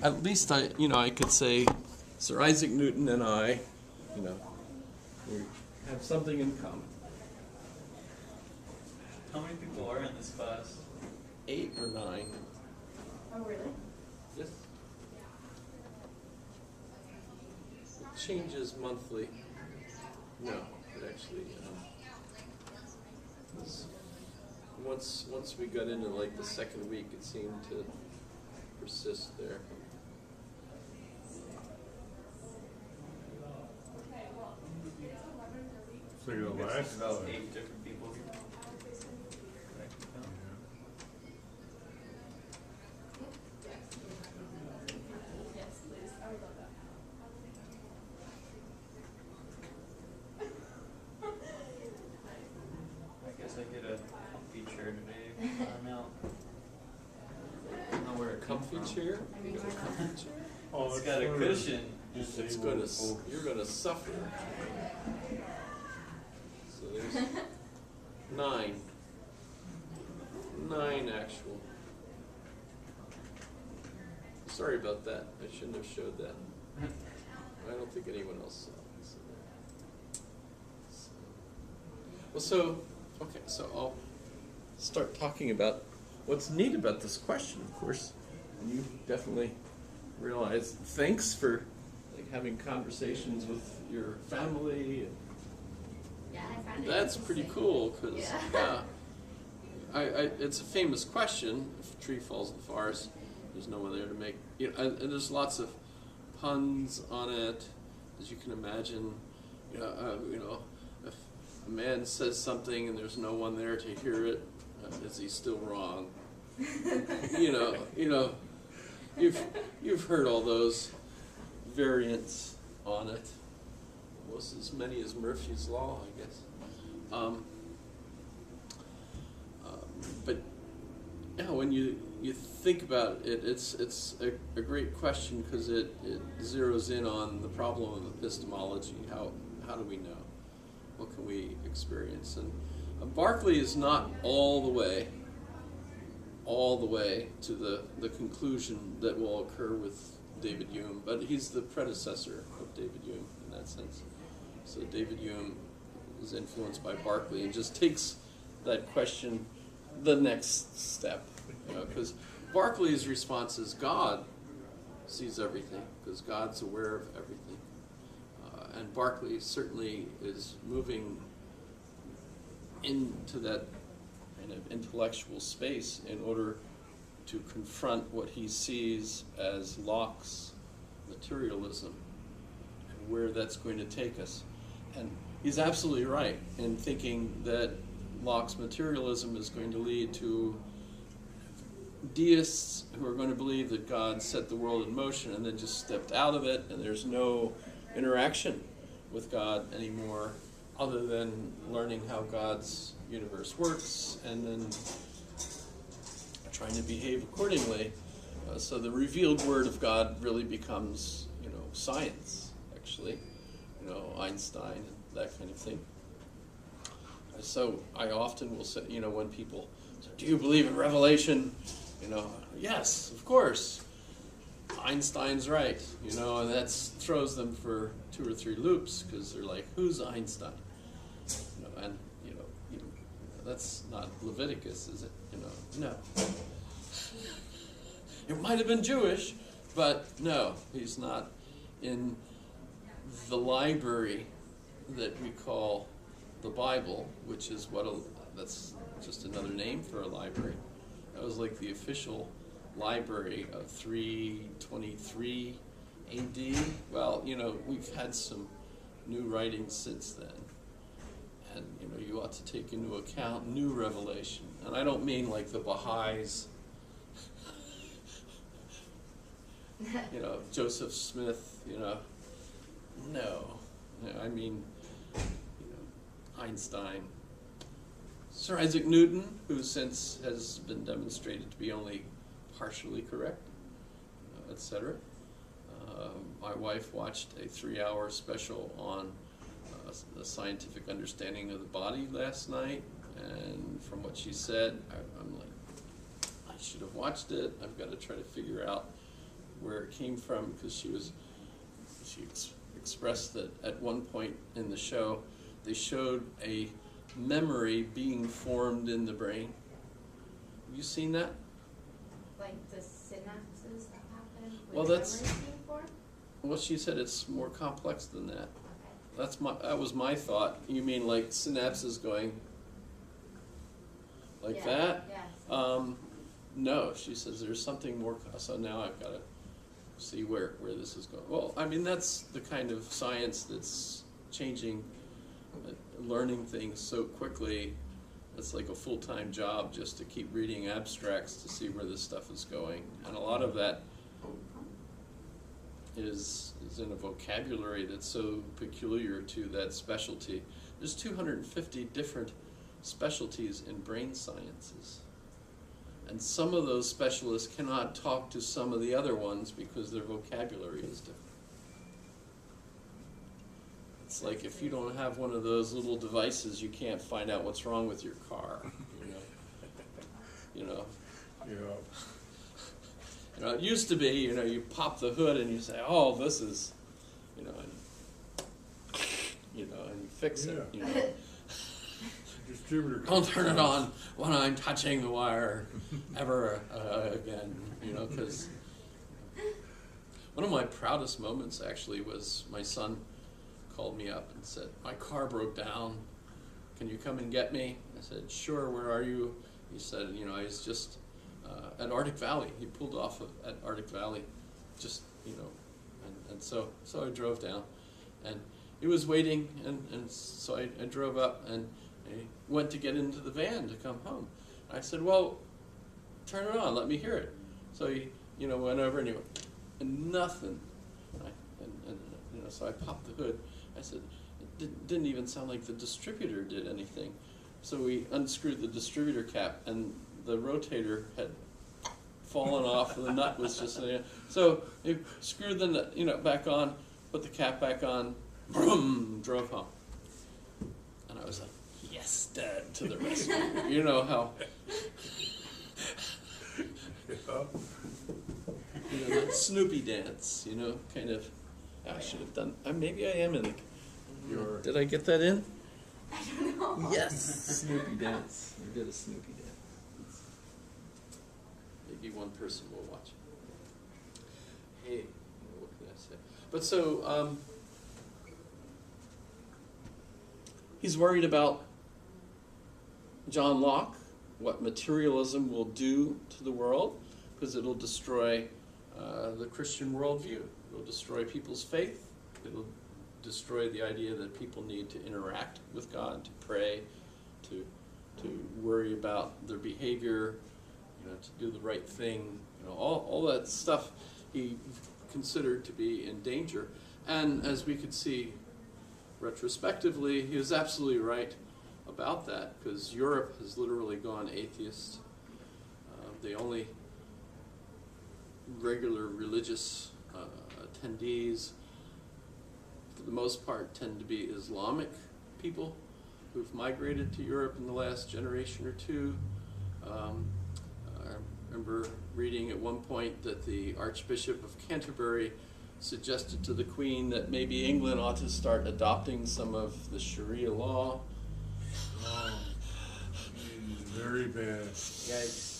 at least I could say Sir Isaac Newton and I, we have something in common. How many people are in this class? 8 or 9. Oh, really? Yes. It changes monthly. No, it actually. Once we got into like the second week, it seemed to persist there. So you're the last? About 8 different people here. Yes, please. I would love that. I guess I get a comfy chair today. I'm out. I don't know where it comes Comfy from. chair? You got a comfy chair? Oh, It's got a cushion. It's gonna. You're gonna suffer. So there's 9. 9 actual. Sorry about that. I shouldn't have showed that. I don't think anyone else saw it. Well, so I'll start talking about what's neat about this question, of course. And you definitely realize, thanks for having conversations with your family. And Yeah, I found it. that's pretty cool, because it's a famous question. If a tree falls in the forest, there's no one there to make, and there's lots of puns on it, as you can imagine. If a man says something and there's no one there to hear it, is he still wrong? You've heard all those variants on it, almost as many as Murphy's Law, I guess. But when you think about it, it's a great question, because it zeroes in on the problem of epistemology. How do we know? What can we experience? And Berkeley is not all the way to the conclusion that will occur with David Hume, but he's the predecessor of David Hume in that sense. So David Hume is influenced by Berkeley and just takes that question the next step, because Berkeley's response is God sees everything, because God's aware of everything. And Berkeley certainly is moving into that kind of intellectual space in order to confront what he sees as Locke's materialism and where that's going to take us. And he's absolutely right in thinking that Locke's materialism is going to lead to deists who are going to believe that God set the world in motion and then just stepped out of it, and there's no interaction with God anymore other than learning how God's universe works and then trying to behave accordingly. So the revealed word of God really becomes, science, actually, Einstein and that kind of thing. So I often will say, when people say, do you believe in revelation? Yes, of course. Einstein's right, and that throws them for 2 or 3 loops, because they're like, who's Einstein? And that's not Leviticus, is it? No. It might have been Jewish, but no, he's not in the library that we call the Bible, which is that's just another name for a library. That was like the official library of 323 AD. Well, we've had some new writings since then. And, you ought to take into account new revelation. And I don't mean like the Baha'is, Joseph Smith, No. I mean, Einstein. Sir Isaac Newton, who since has been demonstrated to be only partially correct, etc. My wife watched a 3-hour special on the scientific understanding of the body last night, and from what she said, I'm like, I should have watched it. I've got to try to figure out where it came from, because she expressed that at one point in the show, they showed a memory being formed in the brain. Have you seen that? Like the synapses that happen when Well, that's- memories being formed? Well, she said it's more complex than that. Okay. That was my thought. You mean like synapses going like Yeah, that? yeah. No, she says there's something more. So now I've got to see where this is going. Well, I mean, that's the kind of science that's changing, learning things so quickly. It's like a full-time job just to keep reading abstracts to see where this stuff is going. And a lot of that is in a vocabulary that's so peculiar to that specialty. There's 250 different specialties in brain sciences. And some of those specialists cannot talk to some of the other ones because their vocabulary is different. It's like if you don't have one of those little devices, you can't find out what's wrong with your car. You know. Yeah. It used to be, you pop the hood and you say, "Oh, this is," and you fix it. Yeah. Distributor. Don't turn it on when I'm touching the wire ever again, because one of my proudest moments actually was my son called me up and said, "My car broke down. Can you come and get me?" I said, "Sure, where are you?" He said, I was just at Arctic Valley. He pulled off at Arctic Valley, just, and so I drove down, and he was waiting, and so I drove up, and I went to get into the van to come home. I said, "Well, turn it on, let me hear it." So he, went over and he went, and nothing. So I popped the hood. I said, it didn't even sound like the distributor did anything. So we unscrewed the distributor cap, and the rotator had fallen off, and the nut was just in there. So we screwed the nut, back on, put the cap back on, boom, drove home. And I was like, "Yes, Dad, to the rescue." You know how, Yeah. that Snoopy dance, kind of. I should have done. Maybe I am in. Did I get that in? I don't know. Yes, Snoopy dance. We did a Snoopy dance. Maybe one person will watch. Hey, what can I say? But so, he's worried about John Locke, what materialism will do to the world, because it'll destroy the Christian worldview. It'll destroy people's faith. It'll destroy the idea that people need to interact with God, to pray, to worry about their behavior, to do the right thing. All that stuff he considered to be in danger. And as we could see retrospectively, he was absolutely right about that, because Europe has literally gone atheist. The only regular religious attendees, for the most part, tend to be Islamic people who've migrated to Europe in the last generation or two. I remember reading at one point that the Archbishop of Canterbury suggested to the Queen that maybe England ought to start adopting some of the Sharia law. Oh, very bad. Yikes.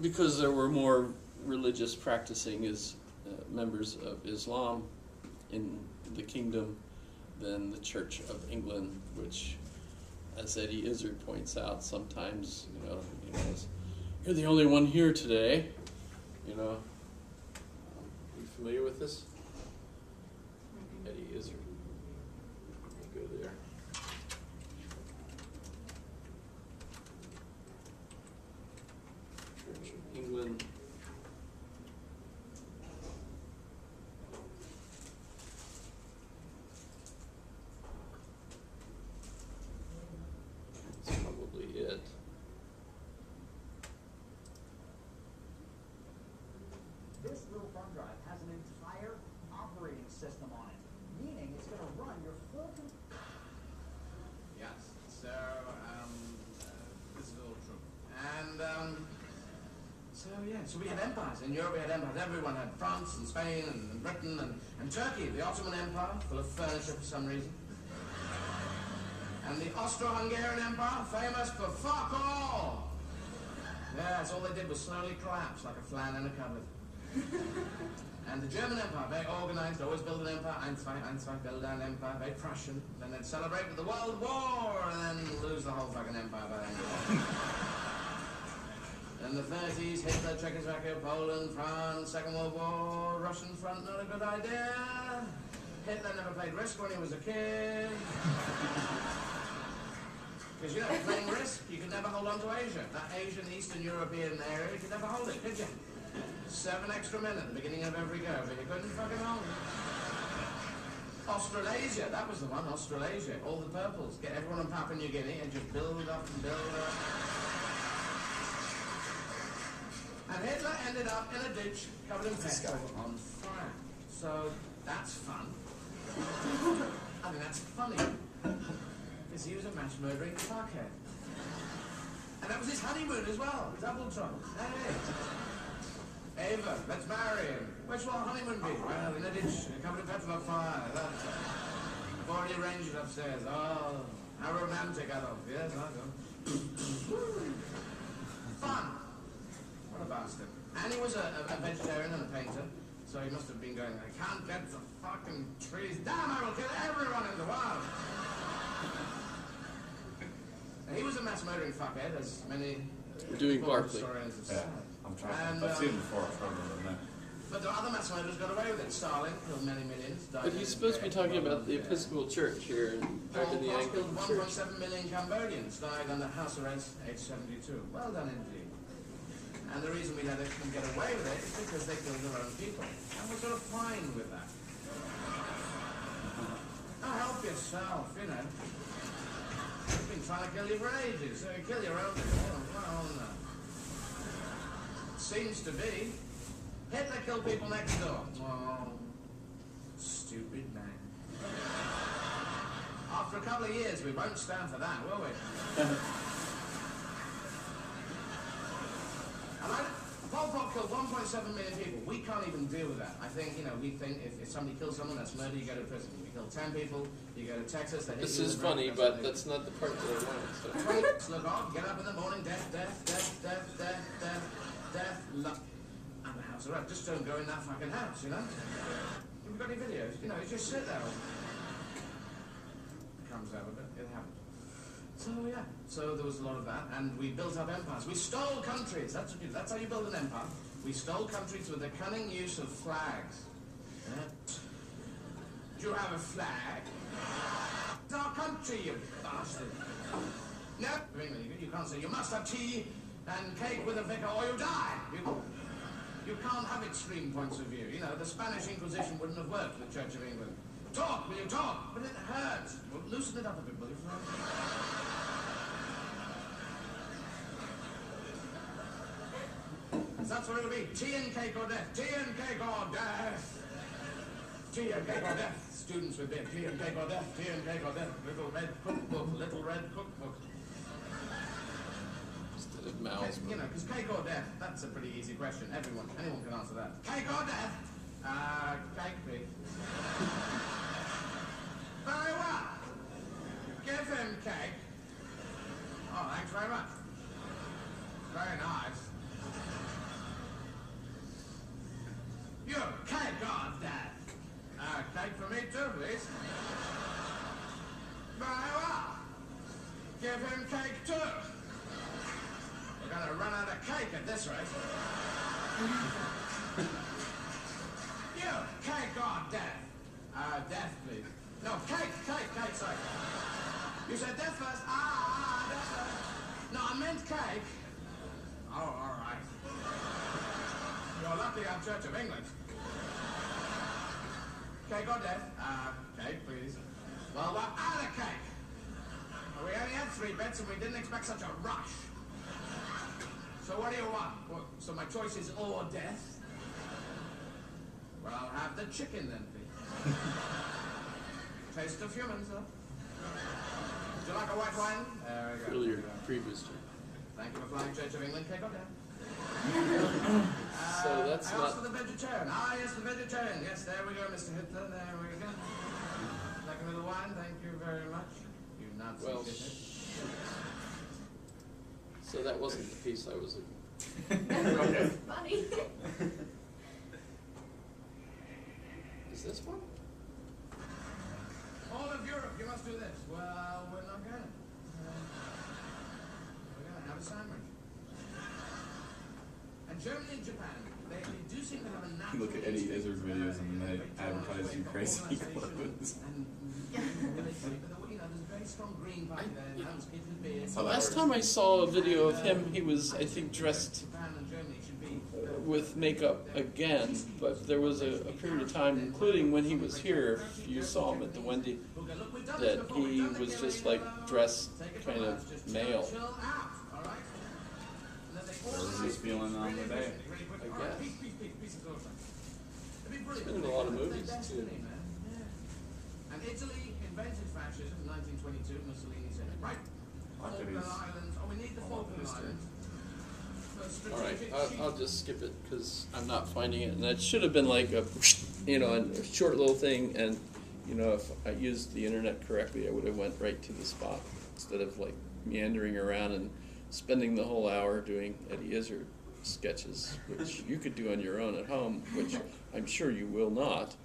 Because there were more religious practicing members of Islam in the kingdom than the Church of England, which, as Eddie Izzard points out, sometimes, you're the only one here today, Are you familiar with this? Eddie Izzard. Let me go there. Church of England. That's probably it. This little thumb drive has an entire operating system on it, meaning it's going to run your whole computer. Yes, so, this is all true. And, So yeah, so we had empires. In Europe we had empires. Everyone had France and Spain and Britain and Turkey, the Ottoman Empire, full of furniture for some reason. And the Austro-Hungarian Empire, famous for fuck all. Yes, all they did was slowly collapse like a flan in a cupboard. And the German Empire, very organized, always build an empire, Einstein, build an empire, very Prussian. Then they'd celebrate with the World War and then lose the whole fucking empire by then. In the 30s, Hitler, Czechoslovakia, Poland, France, Second World War, Russian front, not a good idea. Hitler never played Risk when he was a kid. Because, you know, playing Risk, you could never hold on to Asia. That Asian, Eastern European area, you could never hold it, could you? 7 extra men at the beginning of every go, but you couldn't fucking hold it. Australasia, that was the one, Australasia. All the purples. Get everyone on Papua New Guinea and just build up and build up. And Hitler ended up in a ditch covered in petrol on fire. So that's fun. I mean, that's funny. Because he was a mass murdering fuckhead. And that was his honeymoon as well. Double trouble. Hey, Ava, let's marry him. Where shall our honeymoon be? Well, in a ditch covered in petrol on fire. I've already arranged it upstairs. Oh, how romantic, Adolf. Yes, I know. Fun. What a bastard. And he was a vegetarian and a painter, so he must have been going, I can't get the fucking trees. Damn, I will kill everyone in the world. And he was a mass murdering fuckhead, as many Doing Berkeley. historians have Yeah, said. I'm trying. And, I've seen it before. I'm trying to remember. But the other mass murderers got away with it. Stalin killed many millions. But he's supposed to be talking about the Episcopal Church here and back in the Anglican killed Church. 1.7 million Cambodians, died under house arrest, age 72. Well done indeed. And the reason we let them get away with it is because they killed their own people. And we're sort of fine with that. Now help yourself, you know. You've been trying to kill you for ages, so you kill your own people. Well, no. Seems to be. Hitler killed people next door. Oh, stupid man. After a couple of years, we won't stand for that, will we? Pol Pot killed 1.7 million people. We can't even deal with that. I think, you know, we think if somebody kills someone, that's murder, you go to prison. You kill 10 people, you go to Texas, they hit This you is with a funny, rope, but that's not the part that I wanted. So. Wait, look on, get up in the morning, death, death, death, death, death, death, death, love. And the house arrest. Just don't go in that fucking house, you know? Have you got any videos? You know, you just sit there. It comes out of it. It happened. So, yeah. So there was a lot of that, and we built up empires. We stole countries. That's what you do. That's how you build an empire. We stole countries with the cunning use of flags. Do you have a flag? It's our country, you bastard. No, you can't say, you must have tea and cake with a vicar or you die. You can't have extreme points of view. You know, the Spanish Inquisition wouldn't have worked with the Church of England. Talk, will you talk? But it hurts. Well, loosen it up a bit, will you? That's what it'll be. Tea and cake or death. Tea and cake or death. Tea and cake or death. Students with their tea and cake or death. Tea and cake or death. Little red cookbook. Little red cookbook. Instead of mouths. You know, because cake or death, that's a pretty easy question. Anyone can answer that. Cake or death? Cake, please. Very well. Give him cake. Oh, thanks very much. Very nice. You cake or death? Cake for me too, please. Very well. Give him cake too. We're gonna run out of cake at this rate. You, cake or death? Death, please. No, cake, sorry. You said death first? Death first. No, I meant cake. Oh, all right. You're lucky I'm Church of England. Cake or death? Cake, please. Well, we're out of cake. We only had 3 bits and we didn't expect such a rush. So what do you want? Well, so my choice is or death? Well, I'll have the chicken then, please. Taste of human, sir. Would you like a white wine? There we go. Earlier, previous year. Thank you for flying Church of England, cake or death. It's I asked for not. the vegetarian. Ah, yes, the vegetarian. Yes, there we go, Mr. Hitler. There we go. Like a little wine, thank you very much. You Nazi Well, shithead. So that wasn't the piece I was looking. That's funny. Is this one? All of Europe, you must do this. Well, we're not going to. We're going to have a sandwich. And Germany and Japan, they do seem to have a natural... Look at Eddie Izzard's videos and they advertise you crazy clothes. There's a very strong green party there. Hans Kittel's beard. So Last time I saw a video of him, he was, I think, dressed Japan and Germany should be... with makeup again, but there was a period of time, including when he was here, if you saw him at the Wendy, that he was just like dressed kind of male, Chill out, all right? Where was he feeling on the day? I guess. He's been in a lot of movies too. And Italy invented fascism in 1922. Mussolini said, right, Falkland Islands. Oh, we need the Falkland Islands. All right, I'll just skip it because I'm not finding it, and that should have been like a, a short little thing, and if I used the internet correctly, I would have went right to the spot instead of like meandering around and spending the whole hour doing Eddie Izzard sketches, which you could do on your own at home, which I'm sure you will not,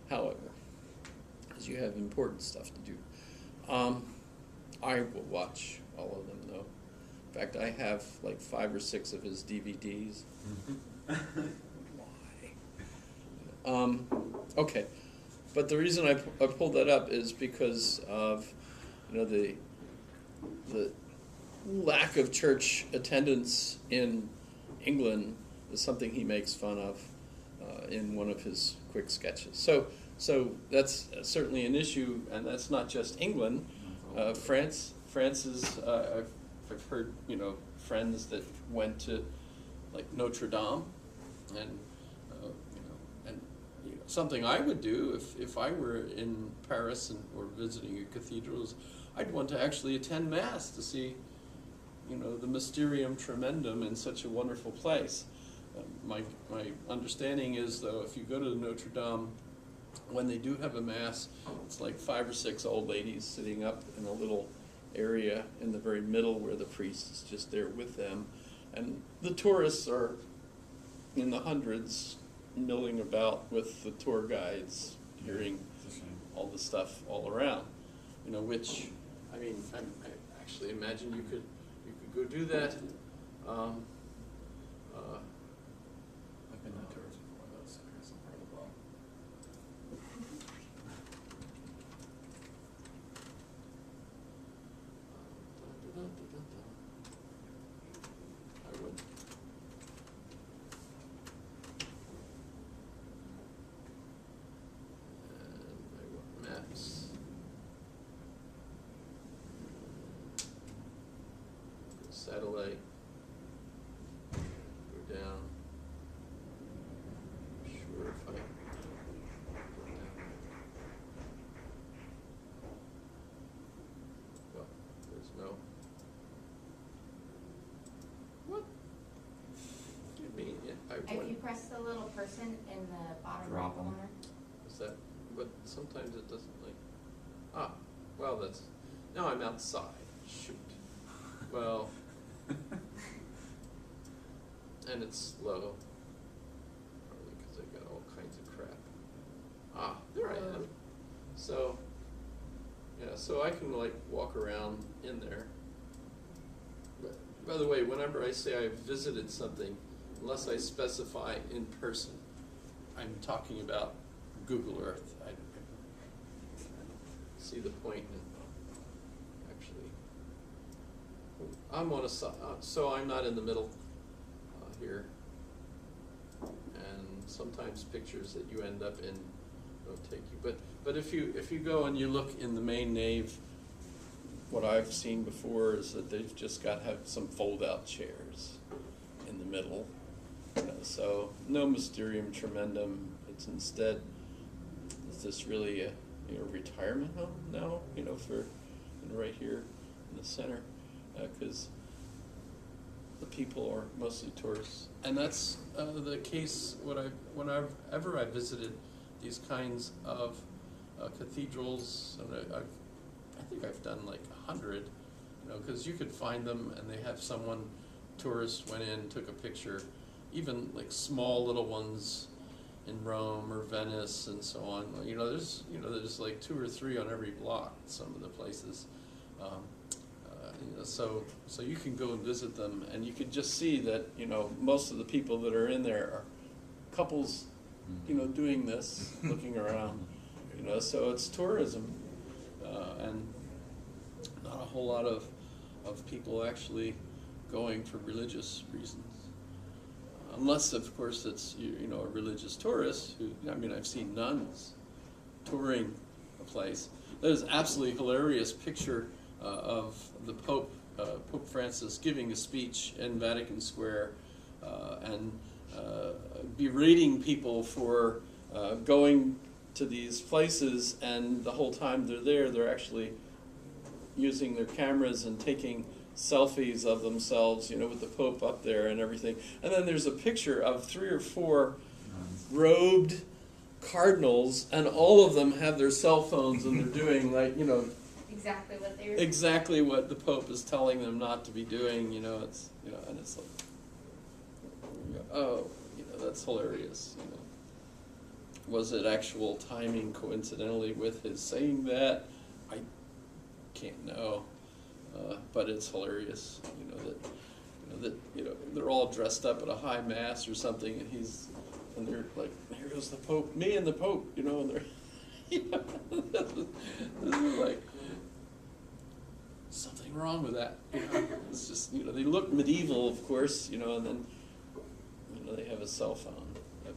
however, because you have important stuff to do. I will watch all of them though. In fact, I have like 5 or 6 of his DVDs. Why? Okay, but the reason I pulled that up is because of the lack of church attendance in England is something he makes fun of in one of his quick sketches. So that's certainly an issue, and that's not just England. France is. I've heard friends that went to like Notre Dame, and something I would do if I were in Paris or visiting a cathedral is I'd want to actually attend Mass to see the Mysterium Tremendum in such a wonderful place. My understanding is, though, if you go to Notre Dame, when they do have a Mass, it's like 5 or 6 old ladies sitting up in a little area in the very middle where the priest is just there with them. And the tourists are in the hundreds milling about with the tour guides, hearing all the stuff all around. Which, I actually imagine you could go do that. I've been to tours before, that's I guess I'm part of the problem. I would. And I want maps. Satellite. Go down. Sure, if I go down. Well, there's no. What? You mean I If you went. press the little person in the bottom right Drop 'em. corner, Is that? But sometimes it doesn't like. Ah, well that's. Now I'm outside. Shoot. Well. And it's slow. Probably because I got all kinds of crap. Ah, there I am. So, yeah, so I can like walk around in there. But, by the way, whenever I say I've visited something, unless I specify in person, I'm talking about Google Earth. I don't see the point in actually. I'm on a side, so I'm not in the middle here. And sometimes pictures that you end up in don't take you. But if you go and you look in the main nave, what I've seen before is that they've just got to have some fold-out chairs in the middle. So no Mysterium Tremendum. It's instead, is this really a retirement home now? For right here in the center, because the people are mostly tourists. And that's the case whenever I visited these kinds of cathedrals, and I think I've done like 100, because you could find them and they have someone, tourist went in, took a picture, even like small little ones in Rome or Venice and so on. There's like 2 or 3 on every block, some of the places. So you can go and visit them, and you can just see that most of the people that are in there are couples, doing this, looking around. So it's tourism, and not a whole lot of people actually going for religious reasons. Unless, of course, it's a religious tourist who, I've seen nuns touring a place. There's an absolutely hilarious picture of the Pope Francis giving a speech in Vatican Square and berating people for going to these places, and the whole time they're there, they're actually using their cameras and taking selfies of themselves, with the Pope up there and everything. And then there's a picture of 3 or 4 robed cardinals, and all of them have their cell phones, and they're doing Exactly what they were. exactly what the Pope is telling them not to be doing. It's and it's like, that's hilarious. Was it actual timing coincidentally with his saying that? I can't know. But it's hilarious, that they're all dressed up at a high mass or something, and they're like, here goes the Pope, me and the Pope, and they're, they're like, something wrong with that, It's just, they look medieval, of course, and then, they have a cell phone,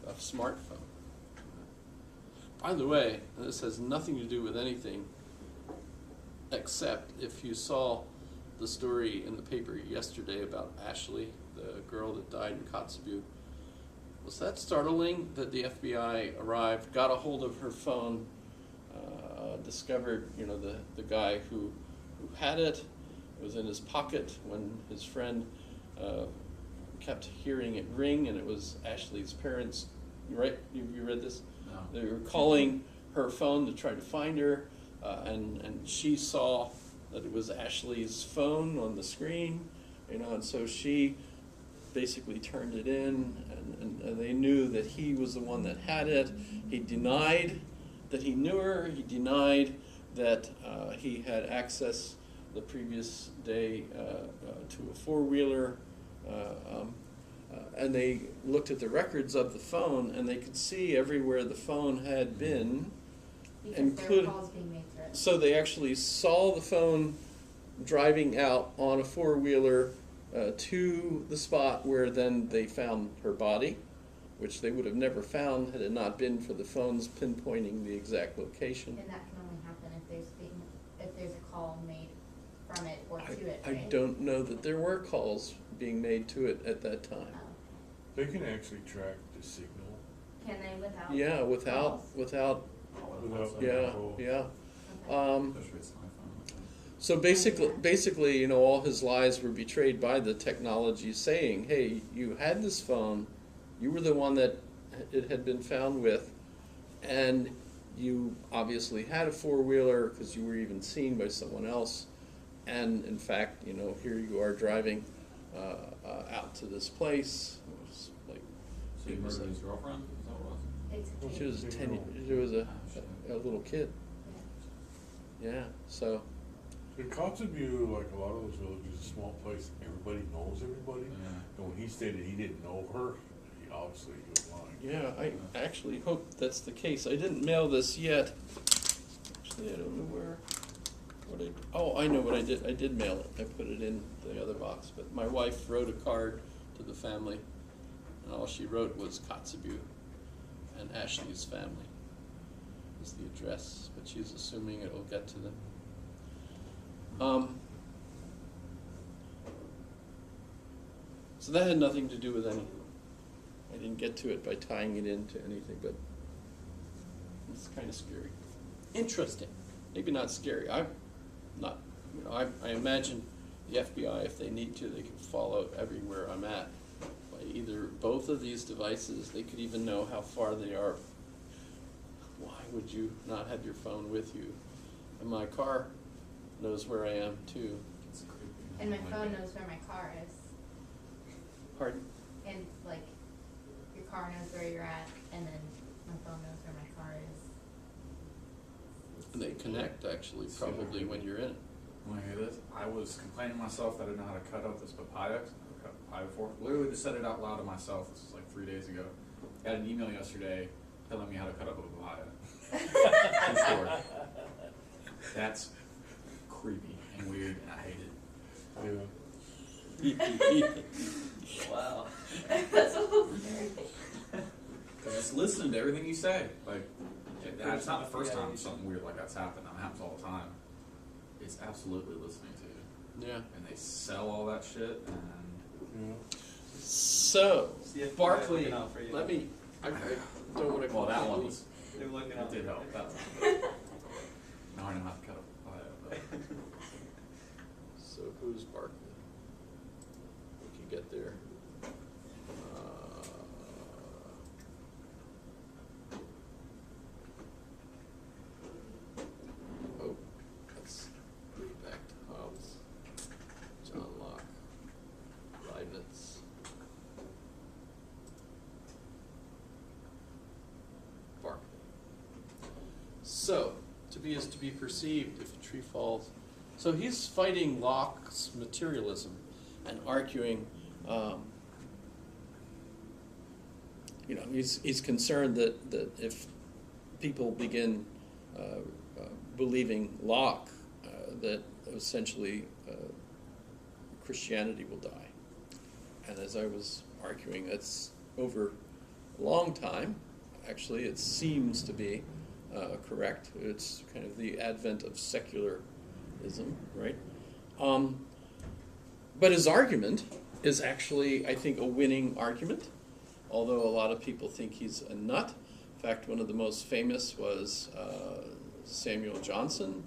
a smartphone. By the way, this has nothing to do with anything, except if you saw the story in the paper yesterday about Ashley, the girl that died in Kotzebue. Was that startling that the FBI arrived, got a hold of her phone, discovered the guy who had it? It was in his pocket when his friend kept hearing it ring, and it was Ashley's parents. Right? You read this? No. They were calling her phone to try to find her. And she saw that it was Ashley's phone on the screen, and so she basically turned it in, and they knew that he was the one that had it. He denied that he knew her. He denied that he had access the previous day to a four-wheeler, and they looked at the records of the phone, and they could see everywhere the phone had been. Because there were calls being made through it. So they actually saw the phone driving out on a four-wheeler to the spot where then they found her body, which they would have never found had it not been for the phones pinpointing the exact location. And that can only happen if there's a call made from it or to it, I right? don't know that there were calls being made to it at that time. Oh. They can actually track the signal. Can they without? Yeah, calls? without, Without yeah. Especially it's an iPhone. So basically, all his lies were betrayed by the technology saying, hey, you had this phone, you were the one that it had been found with, and you obviously had a four-wheeler because you were even seen by someone else, and in fact, here you are driving out to this place. It was like, So you murdered his girlfriend? Is that what it was? she was she was a little kid. Yeah, so. In Kotzebue, like a lot of those villages, a small place, everybody knows everybody. Yeah. And when he stated he didn't know her, he obviously was lying. Yeah, I actually hope that's the case. I didn't mail this yet. Actually, I don't know I know what I did. I did mail it. I put it in the other box. But my wife wrote a card to the family, and all she wrote was Kotzebue, and Ashley's family is the address. But she's assuming it will get to them. So that had nothing to do with anything. I didn't get to it by tying it into anything, but it's kind of scary. Interesting. Maybe not scary. I'm not, I imagine the FBI, if they need to, they can follow everywhere I'm at. By either both of these devices, they could even know how far they are. Why would you not have your phone with you? And my car knows where I am too. It's creepy. And my Like phone it. knows where my car is. Pardon? And like, your car knows where you're at, and then my phone knows where my car is. And they connect actually, probably when you're in it. Want to hear this? I was complaining to myself that I didn't know how to cut up this papaya. I've cut papaya before. Literally just said it out loud to myself. This was like 3 days ago. I got an email yesterday telling me how to cut up a papaya. True story. That's creepy and weird, and I hate it. Yeah. Wow. That's a little scary. Cause it's listening to everything you say. Like, it's not the first time something weird like that's happened. That happens all the time. It's absolutely listening to you. Yeah. And they sell all that shit, and Yeah. So, See if Barkley, they're looking out for you. let me, I don't want to well, that one was, They're looking it out did for help. you. That one. Now I know how to cut a papaya. But So who's Barkley? We can get there. Oh, let's read back to Hobbes, John Locke, Leibniz. Barkley. So, to be is to be perceived if a tree falls. So he's fighting Locke's materialism and arguing, he's concerned that if people begin believing Locke, that essentially Christianity will die. And as I was arguing, that's over a long time. Actually, it seems to be correct. It's kind of the advent of secularism, right? But his argument is actually, I think, a winning argument, although a lot of people think he's a nut. In fact, one of the most famous was Samuel Johnson,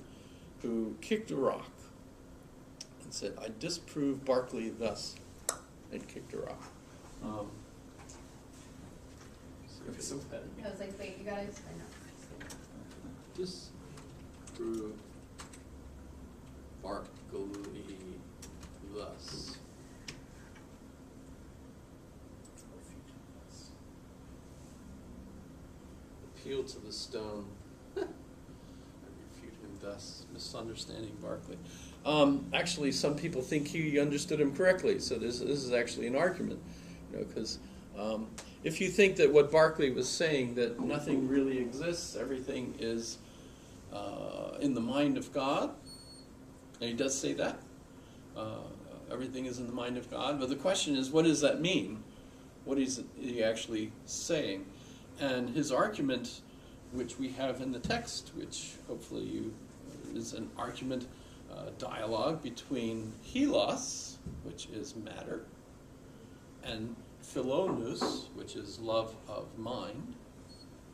who kicked a rock and said, "I disprove Berkeley thus," and kicked a rock. so bad. I was like, wait, you gotta explain that. Disprove Berkeley thus. Appeal to the stone. I refute him thus, misunderstanding Berkeley. Actually, some people think he understood him correctly, so this is actually an argument, because if you think that what Berkeley was saying, that nothing really exists, everything is in the mind of God, and he does say that, everything is in the mind of God, but the question is, what does that mean? What is he actually saying? And his argument, which we have in the text, which hopefully is an argument, dialogue between helos, which is matter, and philonous, which is love of mind,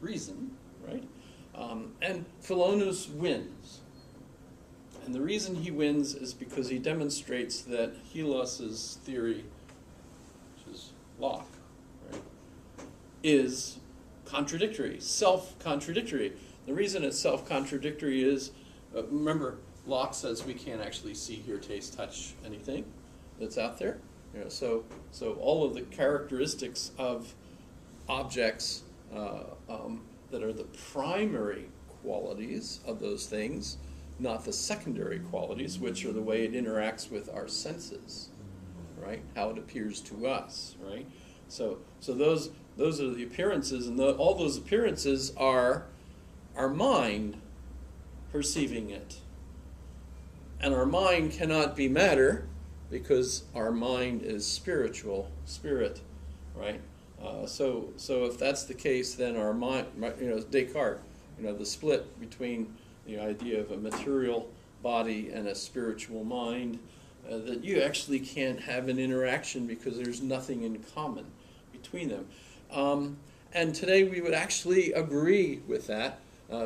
reason, right? And philonous wins. And the reason he wins is because he demonstrates that Helos's theory, which is Locke, right, is contradictory, self-contradictory. The reason it's self-contradictory is, remember, Locke says we can't actually see, hear, taste, touch anything that's out there. So all of the characteristics of objects that are the primary qualities of those those, not the secondary qualities, which are the way it interacts with our senses, right? How it appears to us, right? So those are the appearances, and all those appearances are our mind perceiving it. And our mind cannot be matter because our mind is spirit, right? So if that's the case, then our mind, Descartes, the split between the idea of a material body and a spiritual mind, that you actually can't have an interaction because there's nothing in common between them. And today we would actually agree with that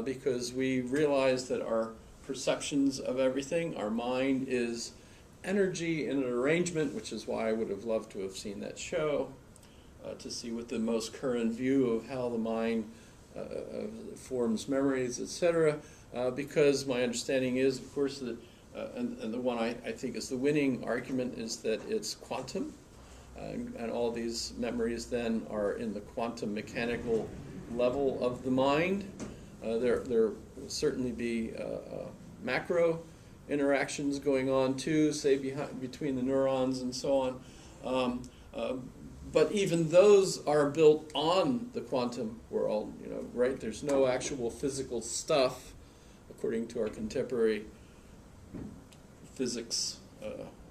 because we realize that our perceptions of everything, our mind is energy in an arrangement, which is why I would have loved to have seen that show, to see what the most current view of how the mind forms memories, etc. Because my understanding is, of course, that, and the one I think is the winning argument is that it's quantum, and all these memories then are in the quantum mechanical level of the mind. There will certainly be macro interactions going on too, say between the neurons and so on. But even those are built on the quantum world, right? There's no actual physical stuff, according to our contemporary physics,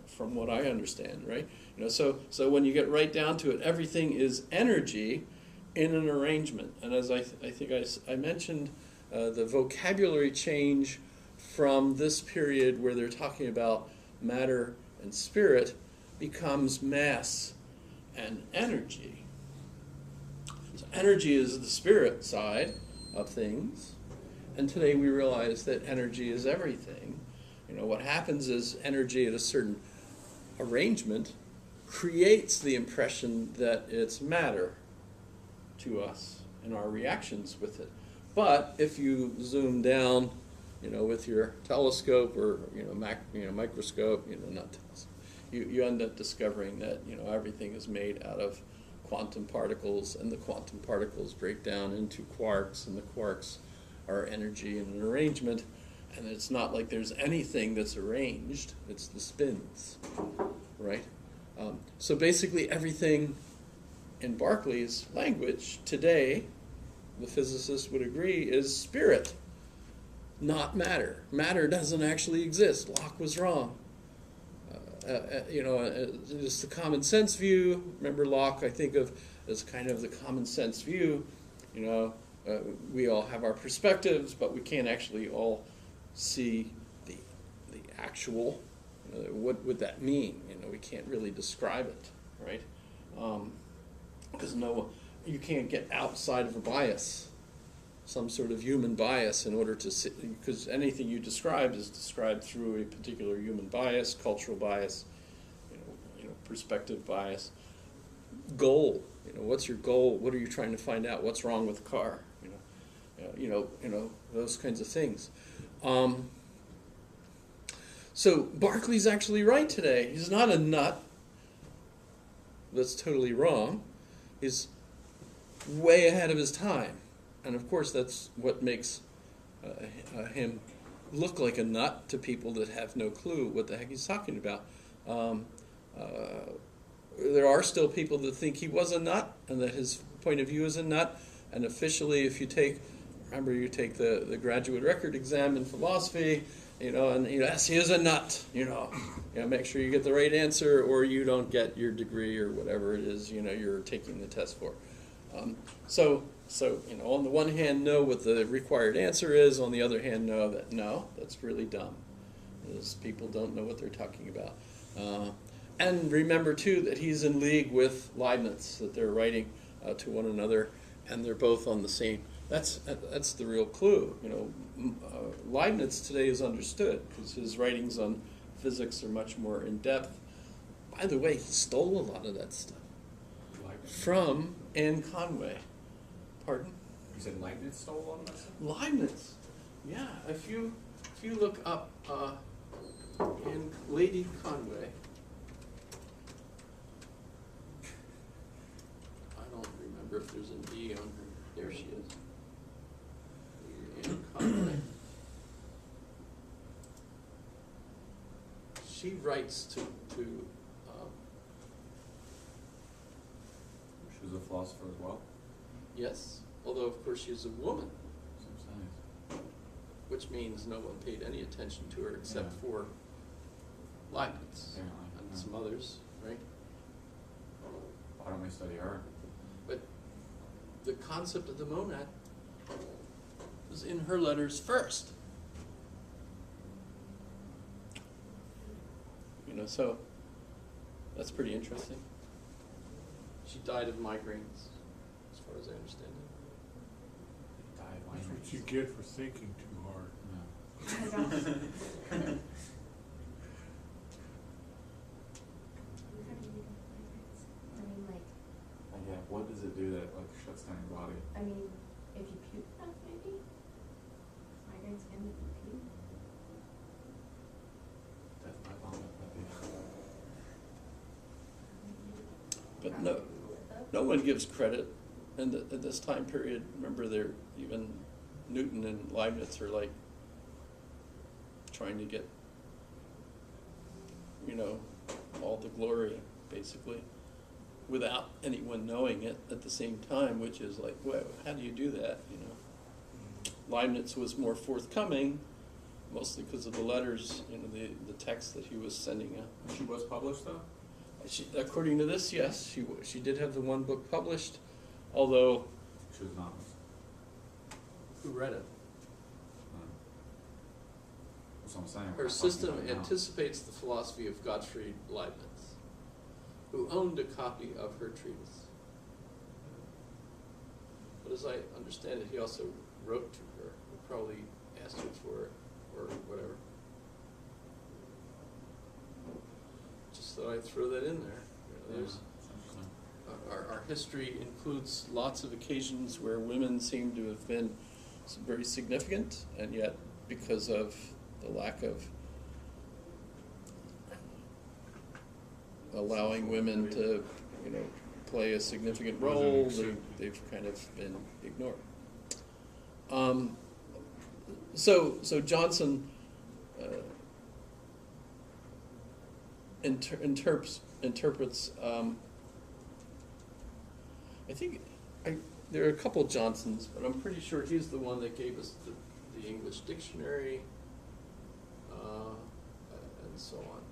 from what I understand, right? So when you get right down to it, everything is energy in an arrangement. And as I think I mentioned, the vocabulary change from this period where they're talking about matter and spirit becomes mass and energy. So energy is the spirit side of things, and today we realize that energy is everything. What happens is energy at a certain arrangement creates the impression that it's matter to us and our reactions with it. But if you zoom down, with your telescope or microscope, not telescope, you end up discovering that everything is made out of quantum particles, and the quantum particles break down into quarks, and the quarks are energy in an arrangement. And it's not like there's anything that's arranged; it's the spins, right? So basically, everything in Berkeley's language today, the physicists would agree, is spirit, not matter. Matter doesn't actually exist. Locke was wrong. Just the common sense view. Remember, Locke, I think of as kind of the common sense view. We all have our perspectives, but we can't actually all see the actual. What would that mean? We can't really describe it, right? Because you can't get outside of a bias, some sort of human bias, in order to see, because anything you describe is described through a particular human bias, cultural bias, perspective bias. Goal, what's your goal? What are you trying to find out? What's wrong with the car? Those kinds of things. So Berkeley's actually right today. He's not a nut. That's totally wrong. He's way ahead of his time. And of course, that's what makes him look like a nut to people that have no clue what the heck he's talking about. There are still people that think he was a nut and that his point of view is a nut. And officially, if you take the graduate record exam in philosophy, and yes, he is a nut. Make sure you get the right answer, or you don't get your degree or whatever it is you're taking the test for. So on the one hand, know what the required answer is. On the other hand, know that that's really dumb. Because people don't know what they're talking about. And remember too that he's in league with Leibniz, that they're writing to one another, and they're both on the same. That's the real clue. Leibniz today is understood because his writings on physics are much more in depth. By the way, he stole a lot of that stuff from Anne Conway. Pardon? You said Leibniz stole a lot of that stuff? Leibniz, yeah. If you look up in Lady Conway, I don't remember if there's an E on her. There she is. Anne Conway. She writes to She was a philosopher as well? yes, although of course she's a woman, Seems nice. which means no one paid any attention to her except for Leibniz Apparently, and yeah. some others, right? Why don't we study her? But the concept of the monad was in her letters first. So that's pretty interesting. She died of migraines, as far as I understand it. Died of That's what migraines. you get for thinking too hard. Yeah. does it do that, like, shuts down your body? I mean, if you puke enough, maybe? Migraines can be puke. Death by vomit, But no one gives credit in this time period. Remember, they're even Newton and Leibniz are like trying to get, all the glory, basically, without anyone knowing it at the same time, which is like, well, how do you do that, Leibniz was more forthcoming, mostly because of the letters, the text that he was sending out. She was published, though? According to this, yes, she did have the one book published, although... She was anonymous. Who read it? That's what I'm saying. Her system anticipates the philosophy of Gottfried Leibniz, who owned a copy of her treatise. But as I understand it, he also wrote to her, probably asked her for it, or whatever. Just thought I'd throw that in there. There's, our history includes lots of occasions where women seem to have been very significant, and yet because of the lack of allowing women to, play a significant role, they've kind of been ignored. So Johnson interprets. I think there are a couple Johnsons, but I'm pretty sure he's the one that gave us the English dictionary, and so on.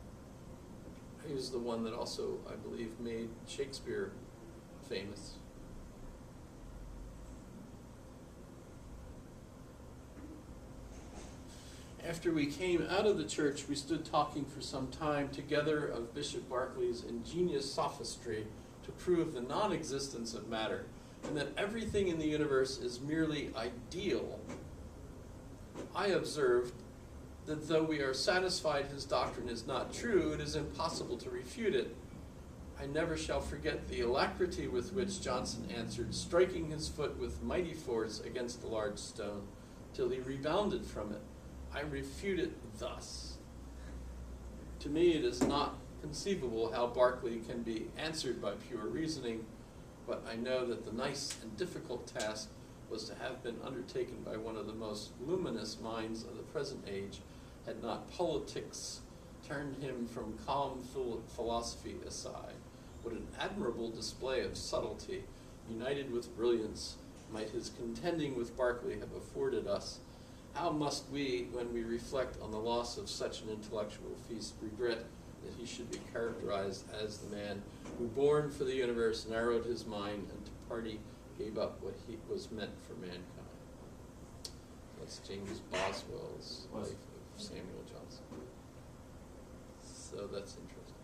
He was the one that also, I believe, made Shakespeare famous. After we came out of the church, we stood talking for some time together of Bishop Berkeley's ingenious sophistry to prove the non-existence of matter, and that everything in the universe is merely ideal. I observed that though we are satisfied his doctrine is not true, it is impossible to refute it. I never shall forget the alacrity with which Johnson answered, striking his foot with mighty force against a large stone, till he rebounded from it. I refute it thus. To me, it is not conceivable how Berkeley can be answered by pure reasoning, but I know that the nice and difficult task was to have been undertaken by one of the most luminous minds of the present age, had not politics turned him from calm philosophy aside. What an admirable display of subtlety, united with brilliance, might his contending with Berkeley have afforded us. How must we, when we reflect on the loss of such an intellectual feast, regret that he should be characterized as the man who, born for the universe, narrowed his mind and to party gave up what he was meant for mankind. That's James Boswell's life of Samuel Johnson. So that's interesting.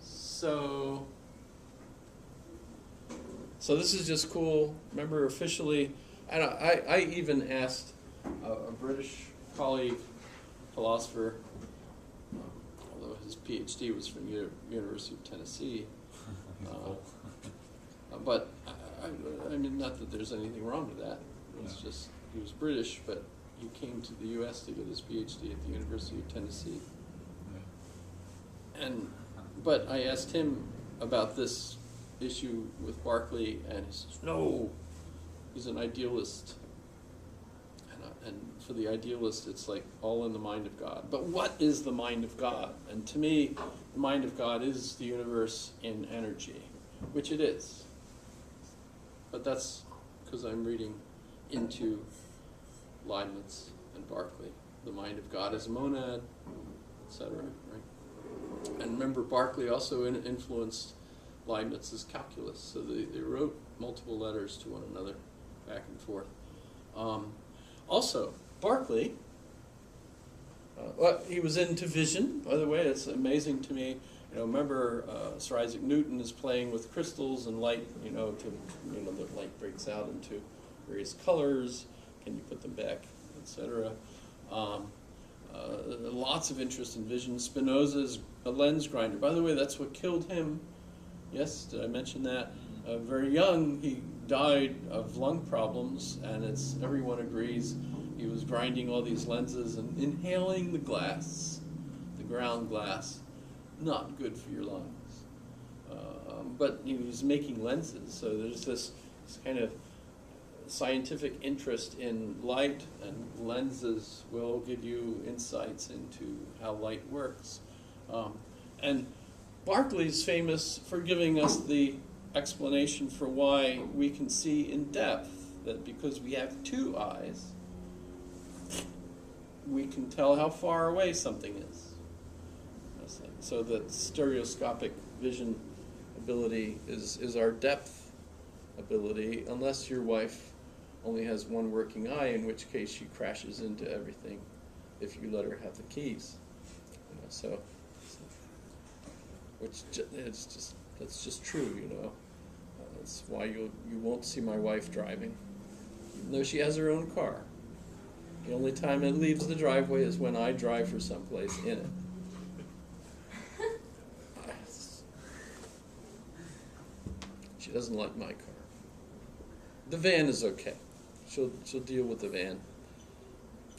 So this is just cool. Remember, officially, and I even asked a British colleague, philosopher, although his PhD was from University of Tennessee, but I mean, not that there's anything wrong with that. It's just he was British, but he came to the U.S. to get his PhD at the University of Tennessee. But I asked him about this issue with Berkeley, and he says, no, he's an idealist. And for the idealist, it's like all in the mind of God. But what is the mind of God? And to me, the mind of God is the universe in energy, which it is. But that's because I'm reading into Leibniz and Berkeley. The mind of God is a monad, etc. Right? And remember, Berkeley also influenced Leibniz's calculus. So they wrote multiple letters to one another, back and forth. Also, Berkeley, he was into vision, by the way. It's amazing to me. Remember, Sir Isaac Newton is playing with crystals and light, the light breaks out into various colors. Can you put them back, etc. Lots of interest in vision. Spinoza's a lens grinder. By the way, that's what killed him. Yes, did I mention that? very young, he died of lung problems, and everyone agrees he was grinding all these lenses and inhaling the glass, the ground glass. Not good for your lungs. But he was making lenses, so there's this kind of scientific interest in light, and lenses will give you insights into how light works. And Berkeley's famous for giving us the explanation for why we can see in depth, that because we have two eyes, we can tell how far away something is. So that stereoscopic vision ability is our depth ability, unless your wife only has one working eye, in which case she crashes into everything if you let her have the keys. So that's just true, That's why you won't see my wife driving, even though she has her own car. The only time it leaves the driveway is when I drive her someplace in it. She doesn't like my car. The van is okay. She'll deal with the van.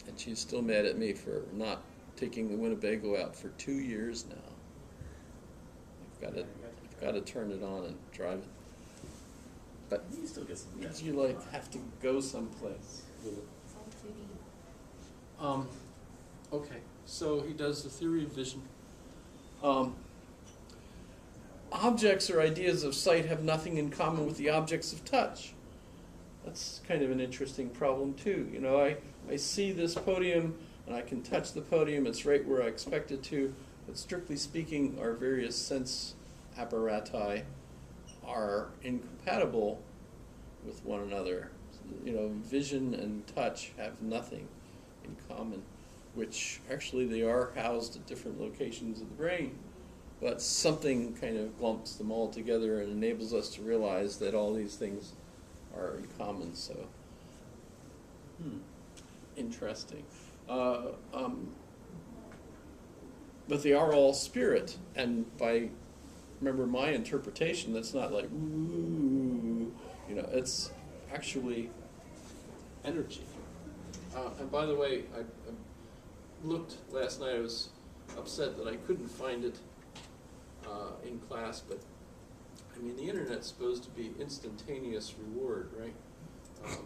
And she's still mad at me for not taking the Winnebago out for 2 years now. I've got to turn it on and drive it. But You still get some gas. you have to go someplace with it. It's all 2D. Okay, so he does the theory of vision. Objects or ideas of sight have nothing in common with the objects of touch. That's kind of an interesting problem too. I see this podium and I can touch the podium, it's right where I expect it to, but strictly speaking, our various sense apparati are incompatible with one another. Vision and touch have nothing in common, which actually they are housed at different locations of the brain. But something kind of lumps them all together and enables us to realize that all these things are in common. So, interesting. But they are all spirit, and remember my interpretation, that's not like, ooh, it's actually energy. And by the way, I looked last night, I was upset that I couldn't find it in class, but the internet's supposed to be instantaneous reward, right?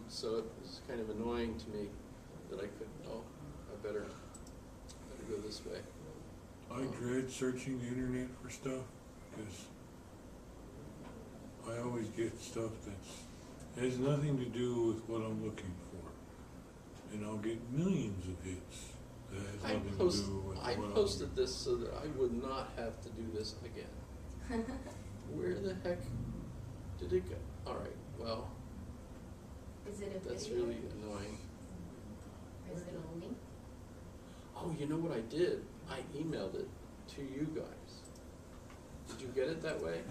So it was kind of annoying to me that I couldn't. I better go this way. I dread searching the internet for stuff, because I always get stuff that has nothing to do with what I'm looking for. And I'll get millions of hits that has nothing to do with what I I'm posted this so that I would not have to do this again. Where the heck did it go? All right, well, Is it a that's video? really annoying. Or is it a link? Oh, you know what I did? I emailed it to you guys. Did you get it that way?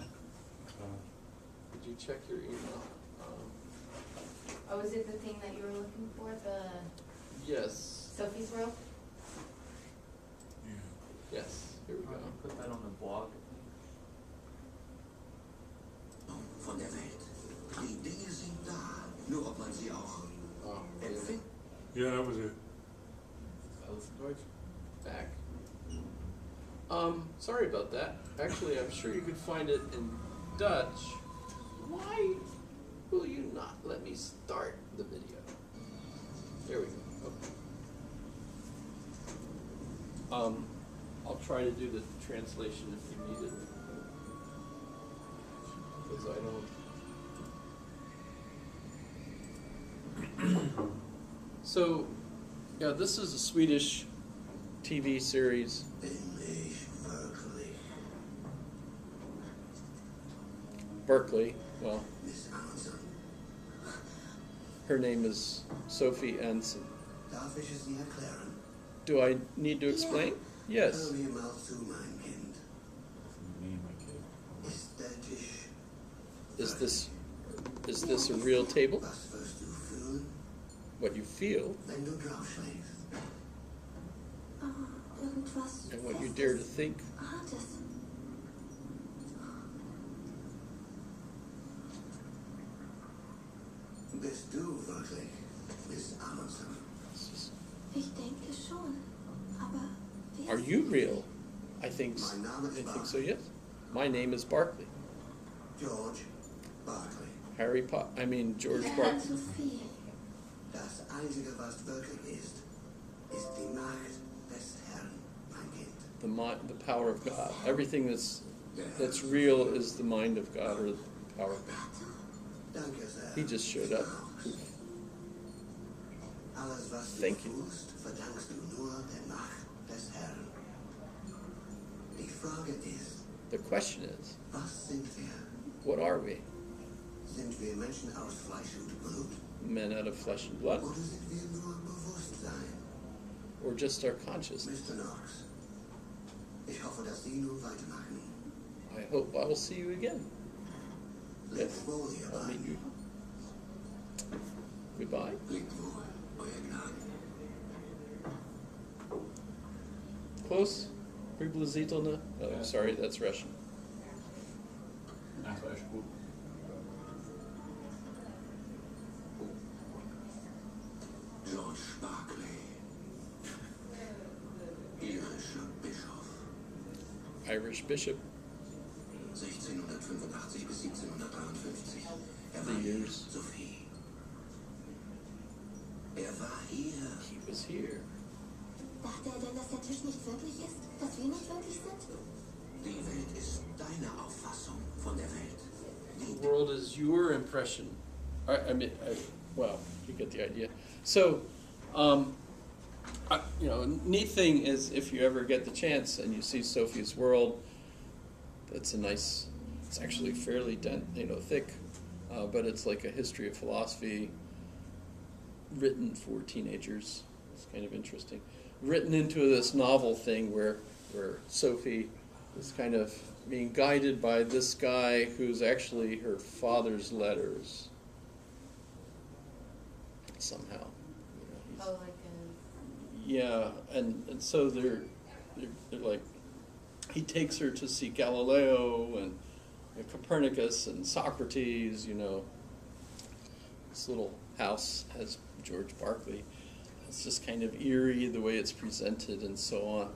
Did you check your email? Oh, is it the thing that you were looking for? The Yes. Sophie's World? Yeah. Yes. Here we go. Put that on the blog. Von der Welt. Die Dinge sind da, nur ob man sie auch Oh, empfindet. Yeah, that was it. back. Sorry about that. Actually, I'm sure you could find it in Dutch. Why will you not let me start the video? There we go. Okay. I'll try to do the translation if you need it. Because I don't. So, yeah, this is a Swedish TV series. Berkeley. Well, Miss Amazon. her name is Sophie Anson. Darf ich es dir erklären? Do I need to explain? Yes. Hör mir mal zu, mein Kind. Me and my kid. Ist der Tisch. Is this a real table? Was wirst du fühlen, What you feel wenn du draufschlägst? Irgendwas and what you dare to think. Hartes. Bist du wirklich Miss Amundsen? Ich denke schon. Aber wer Are sind you Sie? real? I think so, yes. My name is Barkley. George Berkeley. George Barkley. Zu viel. Das Einzige, was wirklich ist die Macht des Herrn, mein Kind. The power of God. Everything that's real is the mind of God, or the power of God. Danke sehr. He just showed up. Alles, was du Thank you. tust, verdankst du nur der Macht des Herrn. Die Frage ist, The question is, was sind wir? what are we? Sind wir Menschen aus Fleisch und Blut? Men out of flesh and blood? Oder sind wir nur Bewusstsein? Or just our consciousness? Mr. Knox, ich hoffe, dass Sie nun weitermachen. I hope I will see you again. Lebt Yes. wohl I'll hierbei. meet you. Goodbye. Lebt wohl, Euer Gnaden. Close. Приблизительно. Oh, sorry, that's Russian. That's what I should. George Berkeley, irischer Bischof, Irish bishop. 1685 bis 1753. The years. Sophie. War hier. He was here. Dachte denn, dass der Tisch nicht wirklich ist? Dass wir nicht wirklich sind? Die Welt ist deine Auffassung von der Welt. The world is your impression. Well, you get the idea. So, neat thing is if you ever get the chance and you see Sophie's World, it's it's actually fairly thick, but it's like a history of philosophy written for teenagers. It's kind of interesting. Written into this novel thing where Sophie is kind of being guided by this guy who's actually her father's letters somehow. Oh, like a... Yeah, and so they're like, he takes her to see Galileo and Copernicus and Socrates. This little house has George Berkeley. It's just kind of eerie the way it's presented and so on.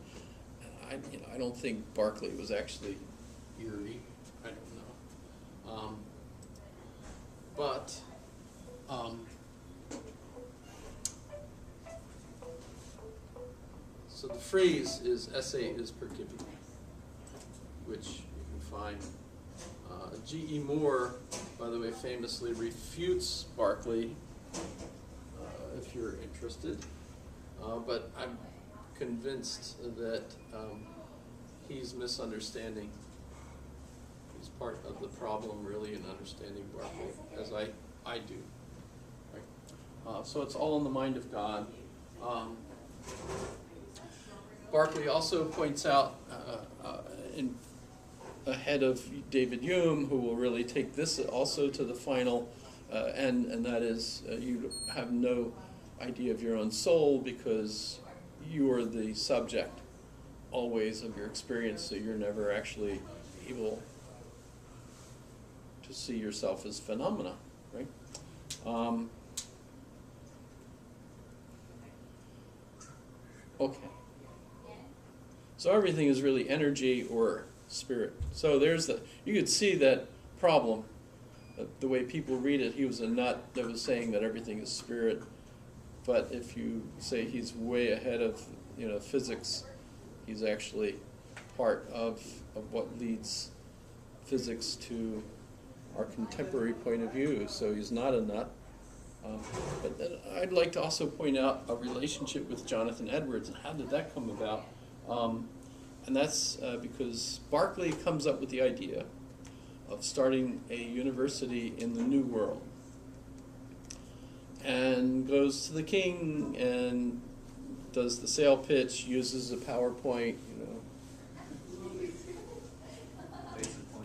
And I don't think Berkeley was actually eerie. I don't know. So the phrase is "Esse is percipi," which you can find. G.E. Moore, by the way, famously refutes Berkeley, if you're interested. But I'm convinced that he's misunderstanding. He's part of the problem, really, in understanding Berkeley, as I do. Right? So it's all in the mind of God. Barclay also points out, ahead of David Hume, who will really take this also to the final end, and that is you have no idea of your own soul because you are the subject always of your experience, so you're never actually able to see yourself as phenomena, right? Okay. So everything is really energy or spirit. So you could see that problem, the way people read it. He was a nut that was saying that everything is spirit. But if you say he's way ahead of physics, he's actually part of what leads physics to our contemporary point of view. So he's not a nut. But then I'd like to also point out a relationship with Jonathan Edwards, and how did that come about? And that's because Berkeley comes up with the idea of starting a university in the New World, and goes to the king and does the sale pitch, uses a PowerPoint,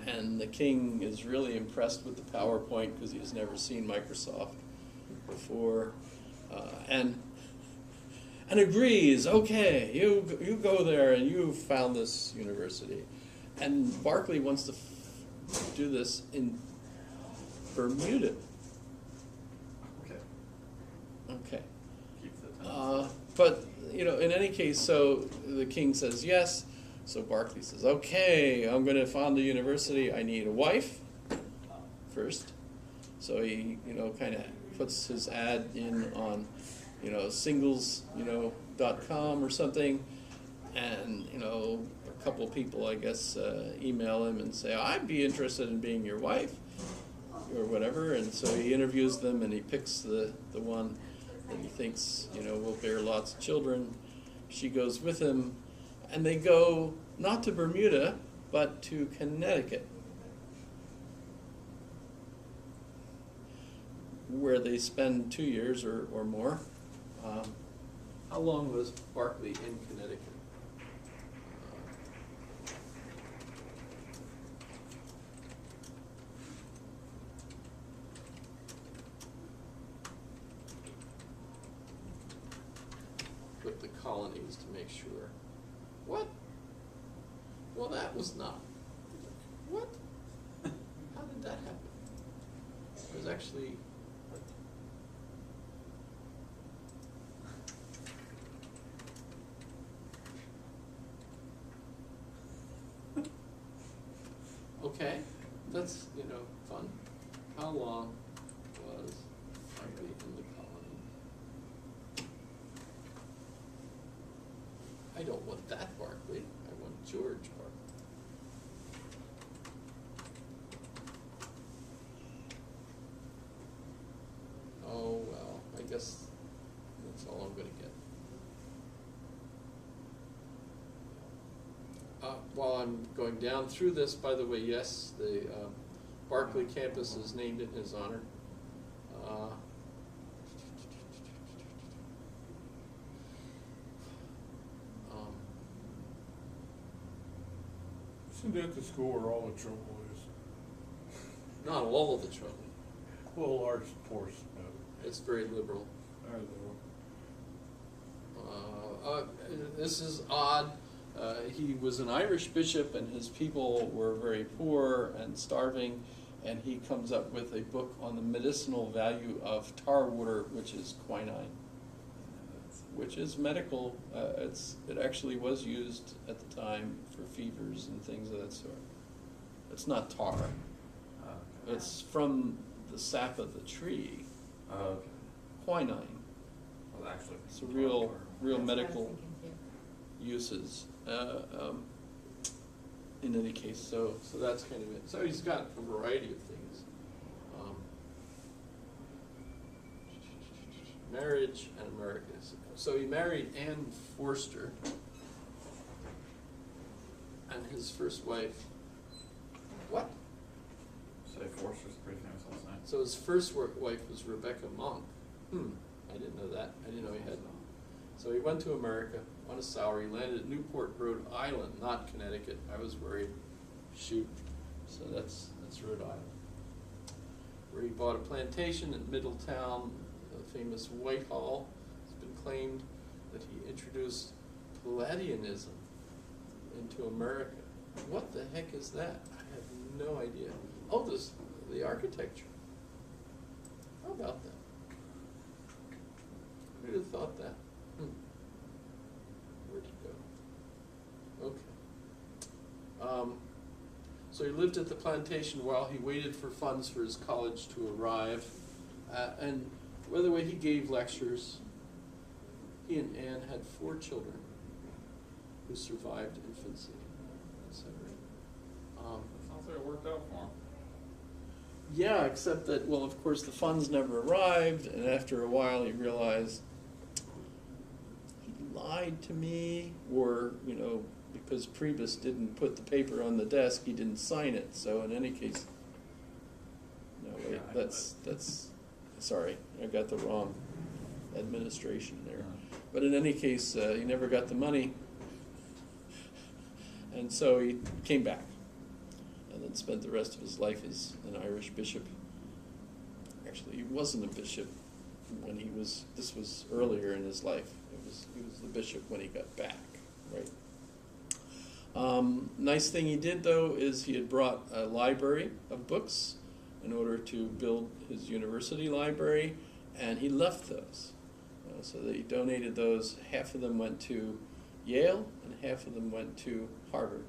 and the king is really impressed with the PowerPoint because he has never seen Microsoft before, and agrees, okay, you go there and you found this university. And Berkeley wants to do this in Bermuda. But, you know, in any case, so the king says yes. So Berkeley says, okay, I'm going to found a university. I need a wife first. So he, you know, kind of puts his ad in on, you know, singles, you know, .com or something. And, you know, a couple of people, I guess, email him and say, I'd be interested in being your wife or whatever. And so he interviews them and he picks the one that he thinks, you know, will bear lots of children. She goes with him, and they go not to Bermuda, but to Connecticut, where they spend 2 years or more. How long was Berkeley in Connecticut? With the colonies to make sure. What? Well, that was not. What? How did that happen? It was actually. Okay, that's, you know, fun. How long was Berkeley in the colony? I don't want that Berkeley. I want George Berkeley. Oh, well, I guess that's all I'm going to get. While I'm going down through this, by the way, yes, the Berkeley campus is named in his honor. Isn't that the school where all the trouble is? Not all of the trouble. Well, a large portion of it. It's very liberal. This is odd. He was an Irish bishop, and his people were very poor and starving, and he comes up with a book on the medicinal value of tar water, which is quinine, which is medical. It actually was used at the time for fevers and things of that sort. It's not tar. It's from the sap of the tree. Okay. Quinine. Well, actually, It's a real That's what I was medical thinking too. uses. In any case, so that's kind of it. So he's got a variety of things. Marriage and America. So he married Anne Forster, and his first wife. What? say Forster's pretty famous last night. So his first wife was Rebecca Monk. I didn't know that. I didn't know he had one. So he went to America on a salary, landed at Newport, Rhode Island, not Connecticut. I was worried. Shoot. So that's Rhode Island, where he bought a plantation in Middletown, the famous Whitehall. It's been claimed that he introduced Palladianism into America. What the heck is that? I have no idea. Oh, the architecture. How about that? Who'd have thought that? Where'd it go? Okay. So he lived at the plantation while he waited for funds for his college to arrive. And by the way, he gave lectures. He and Anne had 4 children who survived infancy, etc. Sounds like it worked out for him. Yeah, except that, well, of course, the funds never arrived, and after a while he realized he lied to me, or, you know, because Priebus didn't put the paper on the desk, he didn't sign it. So in any case, no, wait, that's, sorry, I got the wrong administration there. But in any case, he never got the money, and so he came back, and then spent the rest of his life as an Irish bishop. Actually, he wasn't a bishop when he was, this was earlier in his life. He was the bishop when he got back, right? Nice thing he did, though, is he had brought a library of books in order to build his university library, and he left those. So they donated those. Half of them went to Yale, and half of them went to Harvard.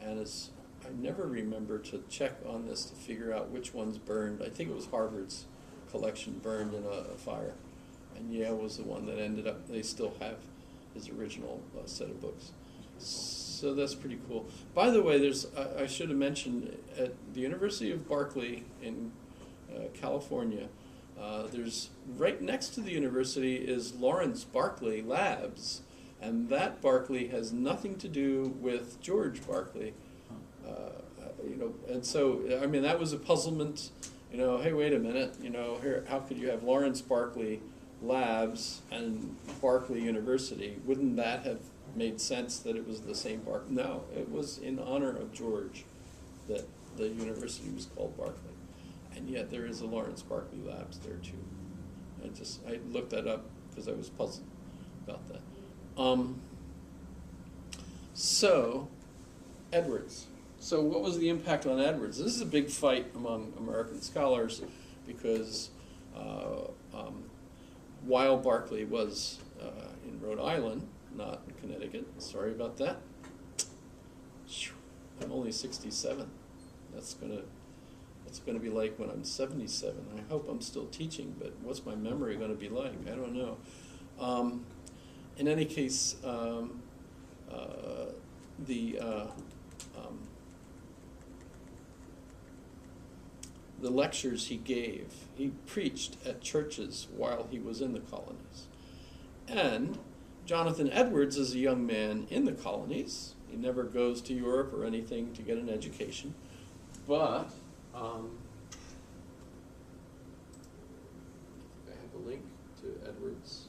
And I never remember to check on this to figure out which ones burned. I think it was Harvard's collection burned in a fire, and Yale was the one that ended up. They still have his original set of books. So that's pretty cool. By the way, I should have mentioned at the University of Berkeley in California. There's right next to the university is Lawrence Berkeley Labs, and that Berkeley has nothing to do with George Berkeley. And so I mean that was a puzzlement. Hey, wait a minute. Here, how could you have Lawrence Berkeley Labs and Berkeley University? Wouldn't that have made sense that it was the same Berkeley? No, it was in honor of George that the university was called Berkeley. And yet there is a Lawrence Berkeley Labs there too. I looked that up because I was puzzled about that. So, Edwards. So what was the impact on Edwards? This is a big fight among American scholars because while Berkeley was in Rhode Island, not in Connecticut, sorry about that. I'm only 67. That's gonna be like when I'm 77. I hope I'm still teaching, but what's my memory gonna be like? I don't know. In any case, the lectures he gave, he preached at churches while he was in the colonies. And Jonathan Edwards is a young man in the colonies. He never goes to Europe or anything to get an education. But I have a link to Edwards,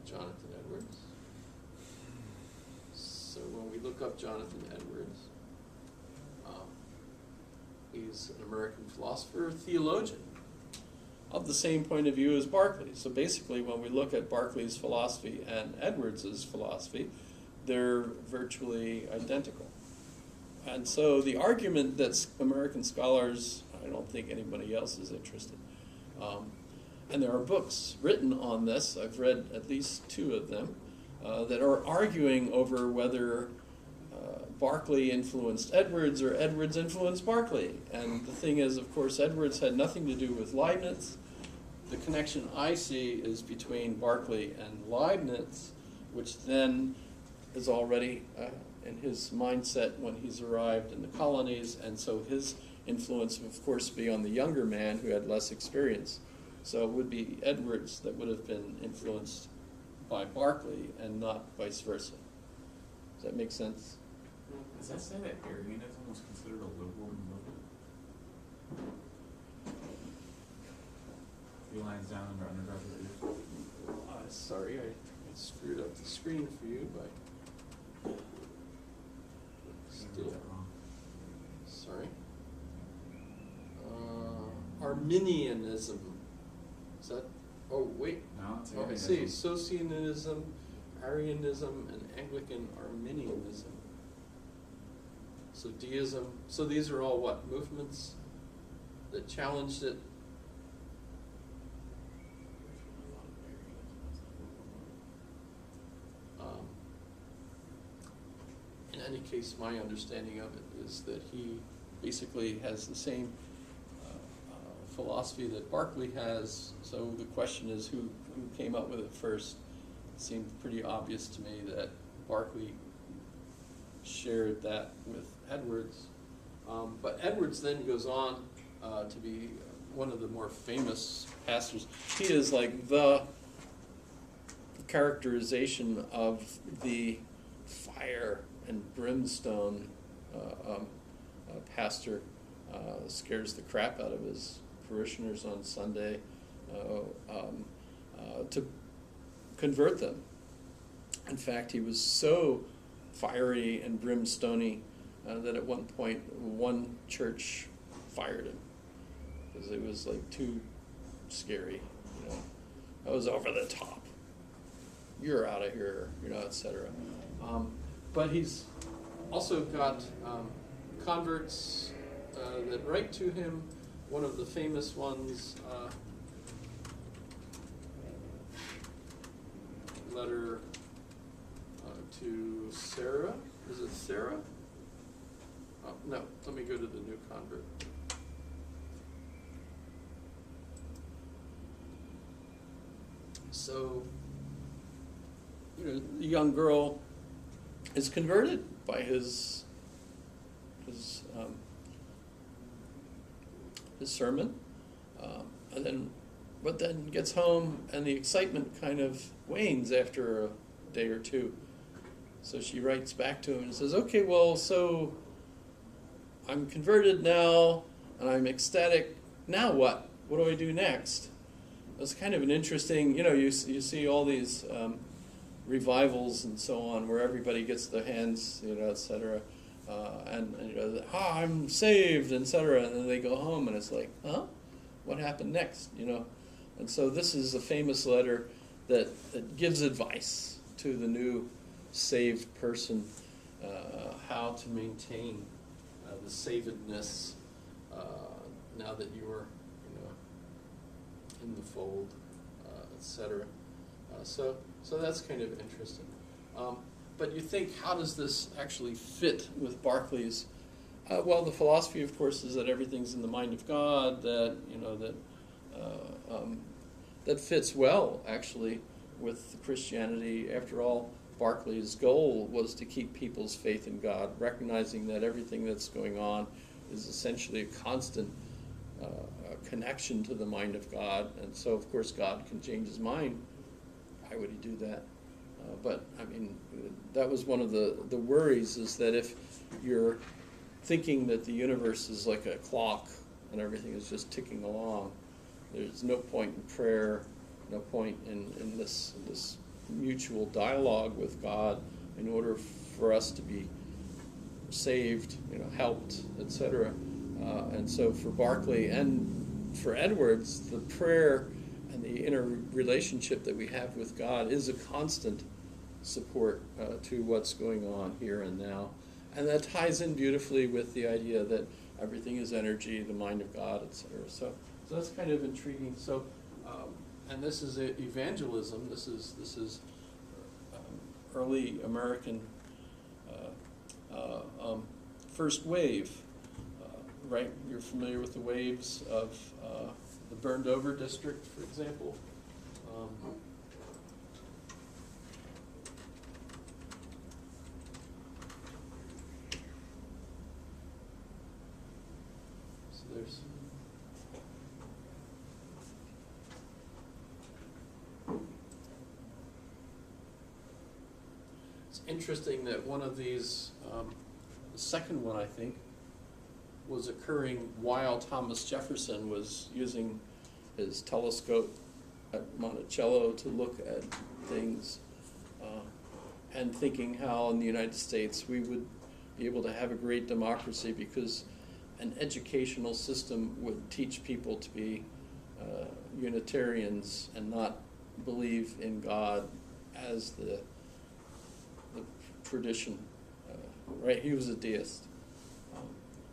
Jonathan Edwards. So when we look up Jonathan Edwards, he's an American philosopher, theologian, of the same point of view as Berkeley. So basically, when we look at Berkeley's philosophy and Edwards's philosophy, they're virtually identical. And so the argument that American scholars, I don't think anybody else is interested. And there are books written on this. I've read at least 2 of them that are arguing over whether Berkeley influenced Edwards or Edwards influenced Berkeley. And the thing is, of course, Edwards had nothing to do with Leibniz. The connection I see is between Berkeley and Leibniz, which then is already in his mindset when he's arrived in the colonies, and so his influence, of course, be on the younger man who had less experience. So it would be Edwards that would have been influenced by Berkeley and not vice versa. Does that make sense? Does that say that Arianism was considered a liberal movement? A few lines down under undergraduate years. Sorry, I screwed up the screen for you by still. Sorry. Arminianism. Is that? Oh wait. No, it's I see. Socinianism, Arianism, and Anglican Arminianism. So deism. So these are all what? Movements that challenged it. In any case, my understanding of it is that he basically has the same philosophy that Berkeley has. So the question is who came up with it first. It seemed pretty obvious to me that Berkeley shared that with Edwards. But Edwards then goes on to be one of the more famous pastors. He is like the characterization of the fire and brimstone pastor. Scares the crap out of his parishioners on Sunday to convert them. In fact, he was so fiery and brimstony that at one point one church fired him because it was like too scary. That was over the top. You're out of here, etc. But he's also got converts that write to him. One of the famous ones letter to Sarah. Is it Sarah? Oh, no, let me go to the new convert. So, the young girl is converted by his sermon, but then gets home and the excitement kind of wanes after a day or two. So she writes back to him and says, "Okay, well, so I'm converted now and I'm ecstatic. Now what? What do I do next?" It's kind of an interesting, you see all these revivals and so on where everybody gets their hands, et cetera, and I'm saved, et cetera, and then they go home and it's like, huh? What happened next, And so this is a famous letter that gives advice to the new saved person, how to maintain the savedness now that you are, in the fold, etc. So that's kind of interesting. But you think, how does this actually fit with Berkeley's? Well, the philosophy, of course, is that everything's in the mind of God. That fits well, actually, with Christianity. After all, Berkeley's goal was to keep people's faith in God, recognizing that everything that's going on is essentially a constant connection to the mind of God. And so, of course, God can change his mind. Why would he do that? But, I mean, that was one of the worries, is that if you're thinking that the universe is like a clock and everything is just ticking along, there's no point in prayer, no point in this mutual dialogue with God in order for us to be saved, helped, etc. And so for Berkeley and for Edwards, the prayer and the inner relationship that we have with God is a constant support to what's going on here and now. And that ties in beautifully with the idea that everything is energy, the mind of God, etc. So that's kind of intriguing. So, and this is evangelism. This is early American first wave. Right? You're familiar with the waves of the burned over district, for example. So there's it's interesting that one of these, the second one, I think, was occurring while Thomas Jefferson was using his telescope at Monticello to look at things and thinking how in the United States we would be able to have a great democracy because an educational system would teach people to be Unitarians and not believe in God as the tradition. Right? He was a deist.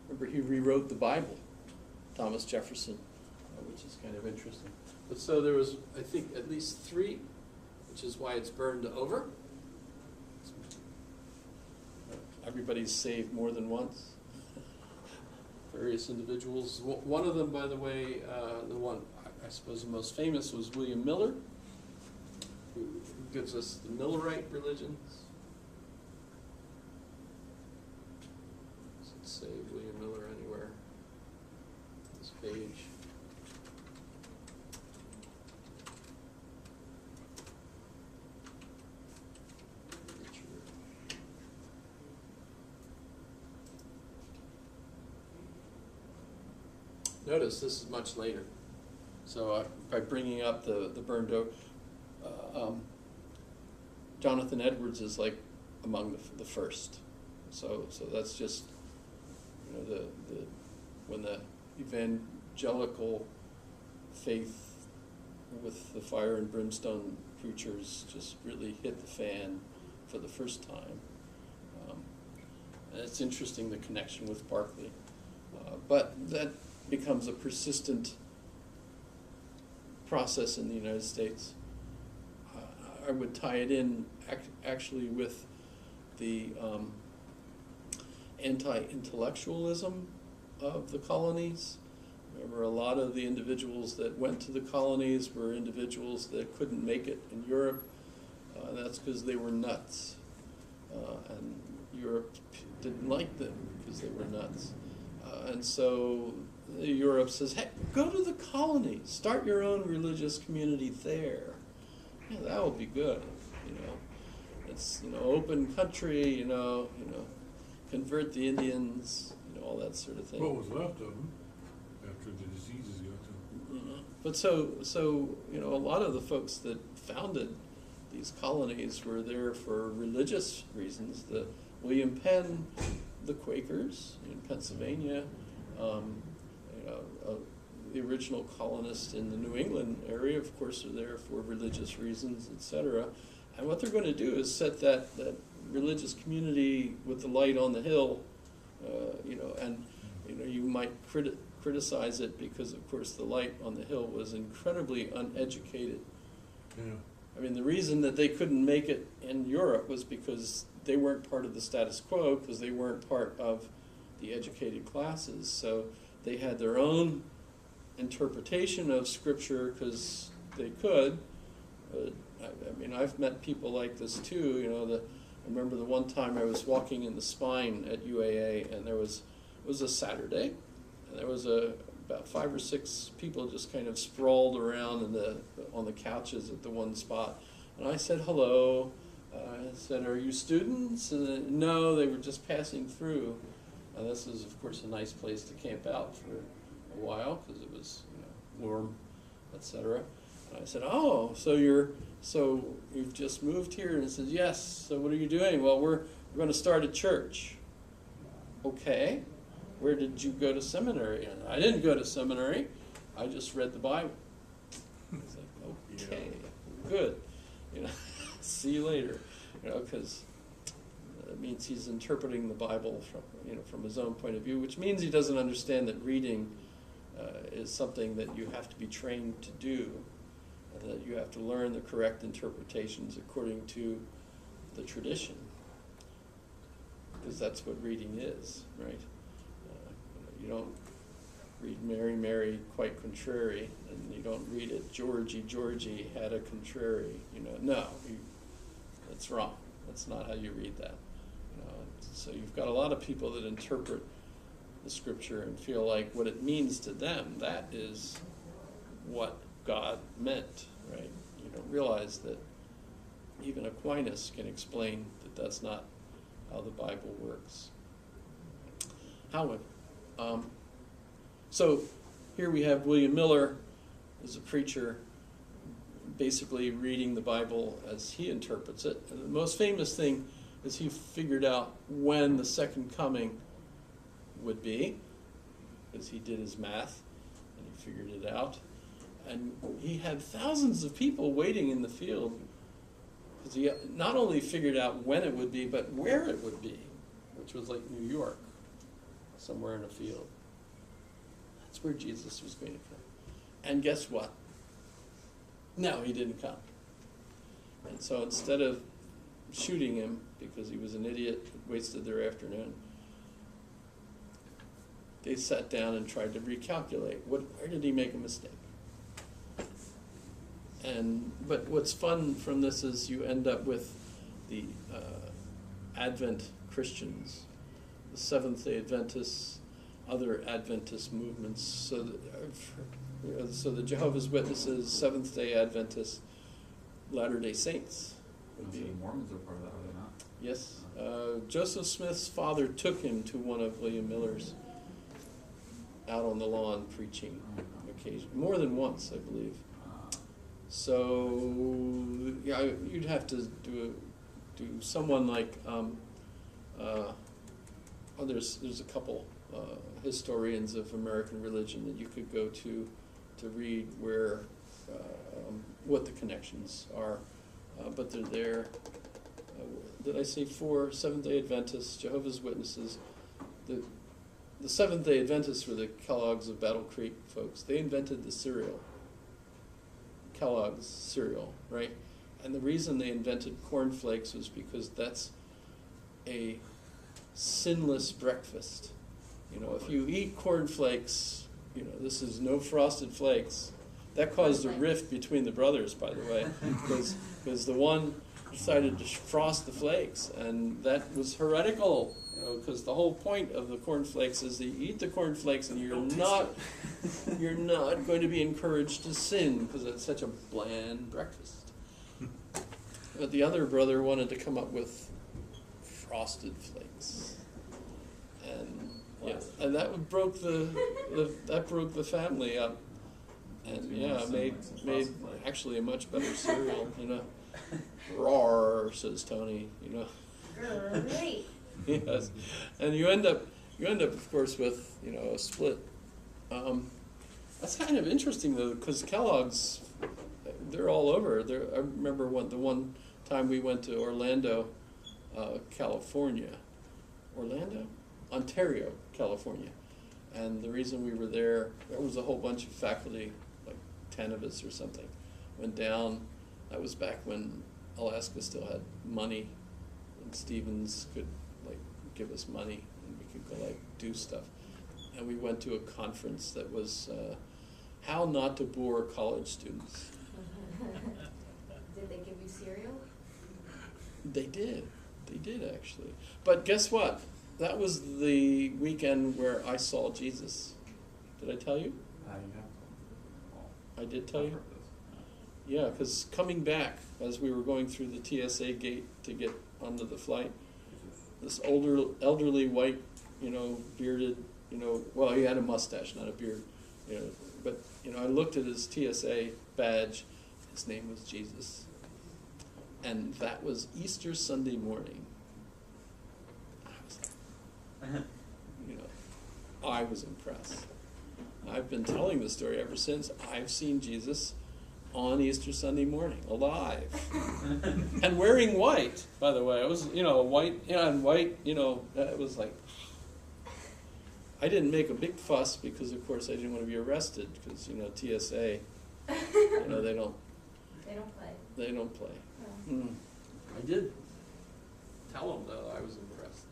Remember, he rewrote the Bible, Thomas Jefferson, which is kind of interesting. But so there was, I think, at least 3, which is why it's burned over. Everybody's saved more than once. Various individuals. One of them, by the way, the one I suppose the most famous was William Miller, who gives us the Millerite religions. Say William Miller anywhere on this page. Notice this is much later. So by bringing up the burned over, Jonathan Edwards is like among the first. So that's just, when the evangelical faith with the fire and brimstone preachers just really hit the fan for the first time. And it's interesting, the connection with Berkeley. But that becomes a persistent process in the United States. I would tie it in actually with the anti-intellectualism of the colonies. Remember, a lot of the individuals that went to the colonies were individuals that couldn't make it in Europe. That's because they were nuts. And Europe didn't like them because they were nuts. And so Europe says, hey, go to the colonies, start your own religious community there. Yeah, that will be good, It's, open country, convert the Indians, all that sort of thing. What was left of them after the diseases got to them? But so a lot of the folks that founded these colonies were there for religious reasons. William Penn, the Quakers in Pennsylvania, the original colonists in the New England area, of course, are there for religious reasons, etc. And what they're going to do is set that religious community with the light on the hill, and you might criticize it because, of course, the light on the hill was incredibly uneducated. Yeah. I mean, the reason that they couldn't make it in Europe was because they weren't part of the status quo, because they weren't part of the educated classes. So they had their own interpretation of Scripture because they could. I mean, I've met people like this too. I remember the one time I was walking in the spine at UAA, and it was a Saturday, and there was about 5 or 6 people just kind of sprawled around on the couches at the one spot. And I said, hello. I said, are you students? And no, they were just passing through. And this is, of course, a nice place to camp out for a while because it was warm, etc. And I said, oh, so you've just moved here? And he says, yes. So what are you doing? Well, we're going to start a church. Okay. Where did you go to seminary? And I didn't go to seminary. I just read the Bible. I was like, okay, good. See you later. Because it means he's interpreting the Bible from his own point of view, which means he doesn't understand that reading is something that you have to be trained to do, and that you have to learn the correct interpretations according to the tradition, because that's what reading is, right? You don't read Mary, Mary, quite contrary, and you don't read it, Georgie, Georgie had a contrary. That's wrong. That's not how you read that. So you've got a lot of people that interpret the Scripture and feel like what it means to them, that is what God meant, right? You don't realize that even Aquinas can explain that that's not how the Bible works. However, so here we have William Miller as a preacher basically reading the Bible as he interprets it. And the most famous thing is he figured out when the second coming would be, because he did his math and he figured it out. And he had thousands of people waiting in the field because he not only figured out when it would be, but where it would be, which was like New York, somewhere in a field. That's where Jesus was going to come. And guess what? No, he didn't come. And so instead of shooting him because he was an idiot, wasted their afternoon, they sat down and tried to recalculate. Where did he make a mistake? But what's fun from this is you end up with the Advent Christians, the Seventh-day Adventists, other Adventist movements. So the Jehovah's Witnesses, Seventh-day Adventists, Latter-day Saints. The Mormons are part of that, are they not? Yes. Joseph Smith's father took him to one of William Miller's out on the lawn preaching occasion, more than once, I believe. So yeah, you'd have to do someone like there's a couple historians of American religion that you could go to read where what the connections are, but they're there. Did I say 4 Seventh-day Adventists, Jehovah's Witnesses? The Seventh-day Adventists were the Kellogg's of Battle Creek folks. They invented the cereal, Kellogg's cereal, right? And the reason they invented cornflakes was because that's a sinless breakfast. You know, if you eat cornflakes, you know, this is no frosted flakes. That caused a rift between the brothers, by the way, because the one decided to frost the flakes, and that was heretical. You know, because the whole point of the cornflakes is that you eat the cornflakes and you're not going to be encouraged to sin because it's such a bland breakfast. But the other brother wanted to come up with frosted flakes, and and that broke the family up, and made actually a much better cereal. You know, roar, says Tony. You know. Great. Yes, and you end up, of course, with a split. That's kind of interesting though, because Kellogg's, they're all over. I remember the one time we went to Orlando, California, Ontario, California, and the reason we were there was a whole bunch of faculty, like 10 of us or something, went down. That was back when Alaska still had money, and Stevens could give us money and we could go do stuff. And we went to a conference that was how not to bore college students. Did they give you cereal? They did actually. But guess what? That was the weekend where I saw Jesus. Did I tell you? I did tell you? Yeah, because coming back as we were going through the TSA gate to get onto the flight, this elderly white, bearded, well, he had a mustache, not a beard, but I looked at his TSA badge. His name was Jesus, and that was Easter Sunday morning. I was impressed. I've been telling the story ever since. I've seen Jesus on Easter Sunday morning, alive, and wearing white. By the way, it was white, and white. It was like I didn't make a big fuss because, of course, I didn't want to be arrested because TSA, they don't play. They don't play. No. I did tell them though I was impressed.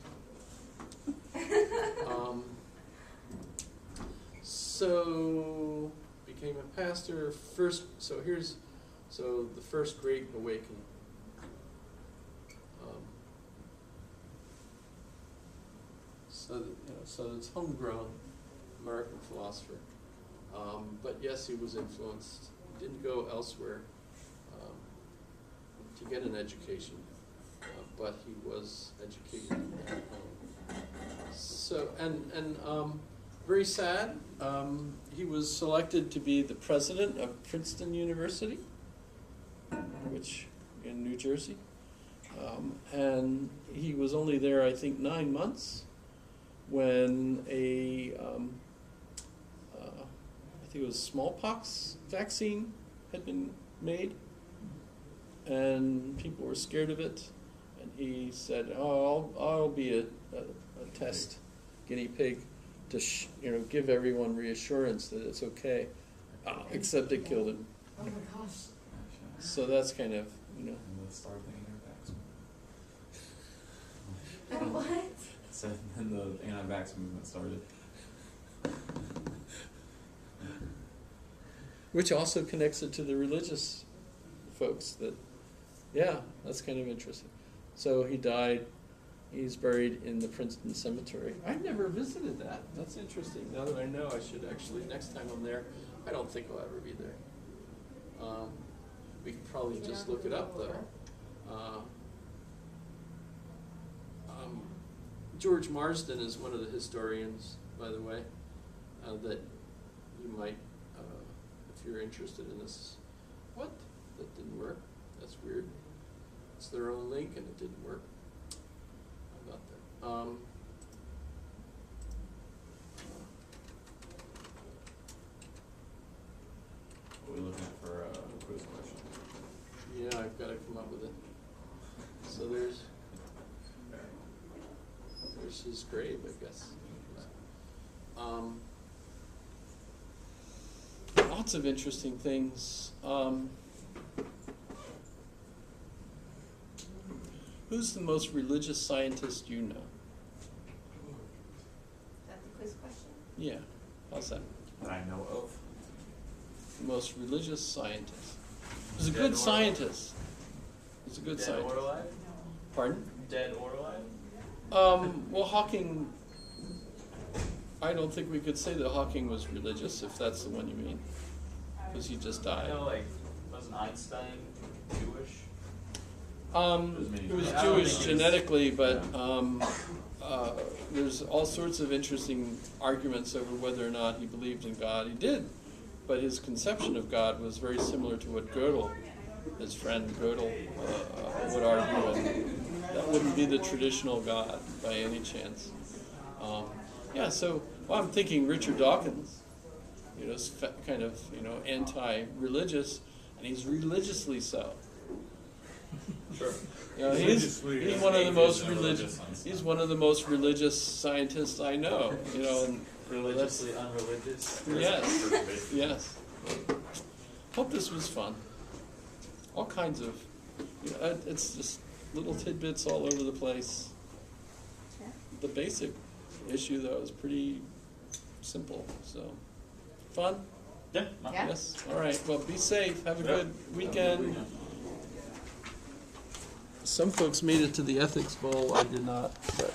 So became a pastor first. So the first Great Awakening. So it's homegrown American philosopher. But yes, he was influenced. He didn't go elsewhere to get an education, but he was educated at home. So very sad. He was selected to be the president of Princeton University, which in New Jersey, and he was only there, I think, 9 months when I think it was smallpox vaccine had been made, and people were scared of it, and he said, "Oh, I'll be a test guinea pig to give everyone reassurance that it's okay," except it killed him. Oh my gosh. So that's kind of And the star thing in their backs. What? So then the anti-vax movement started. Which also connects it to the religious folks. That's kind of interesting. So he died. He's buried in the Princeton Cemetery. I've never visited that. That's interesting. Now that I know, I should actually, next time I'm there, I don't think I'll ever be there. We could probably just look it up, though. George Marsden is one of the historians, by the way, that you might, if you're interested in this. What? That didn't work. That's weird. It's their own link and it didn't work. How about that? What are we looking at for a quiz question? Yeah, I've got to come up with it. So there's his grave, I guess. Lots of interesting things. Who's the most religious scientist you know? Is that the quiz question? Yeah. How's that? That I know of. The most religious scientist. He's a Dead good or scientist. He's a good Dead scientist. or alive? Pardon? Dead or alive? Well, Hawking, I don't think we could say that Hawking was religious, if that's the one you mean, because he just I died. know, like, wasn't Einstein Jewish? He was I don't Jewish think he was- genetically, but there's all sorts of interesting arguments over whether or not he believed in God. He did, but his conception of God was very similar to what Gödel, his friend Gödel, would argue, and that wouldn't be the traditional God by any chance. Well, I'm thinking Richard Dawkins, is kind of, anti-religious, and he's religiously so. Sure. He's one of the most religious. He's one of the most religious scientists I know. And Religiously unreligious? yes. Hope this was fun. All kinds of, it's just little tidbits all over the place. The basic issue, though, is pretty simple. So, fun? Yeah. Yeah. Yes. All right. Well, be safe. Have a good weekend. Some folks made it to the Ethics Bowl. I did not, but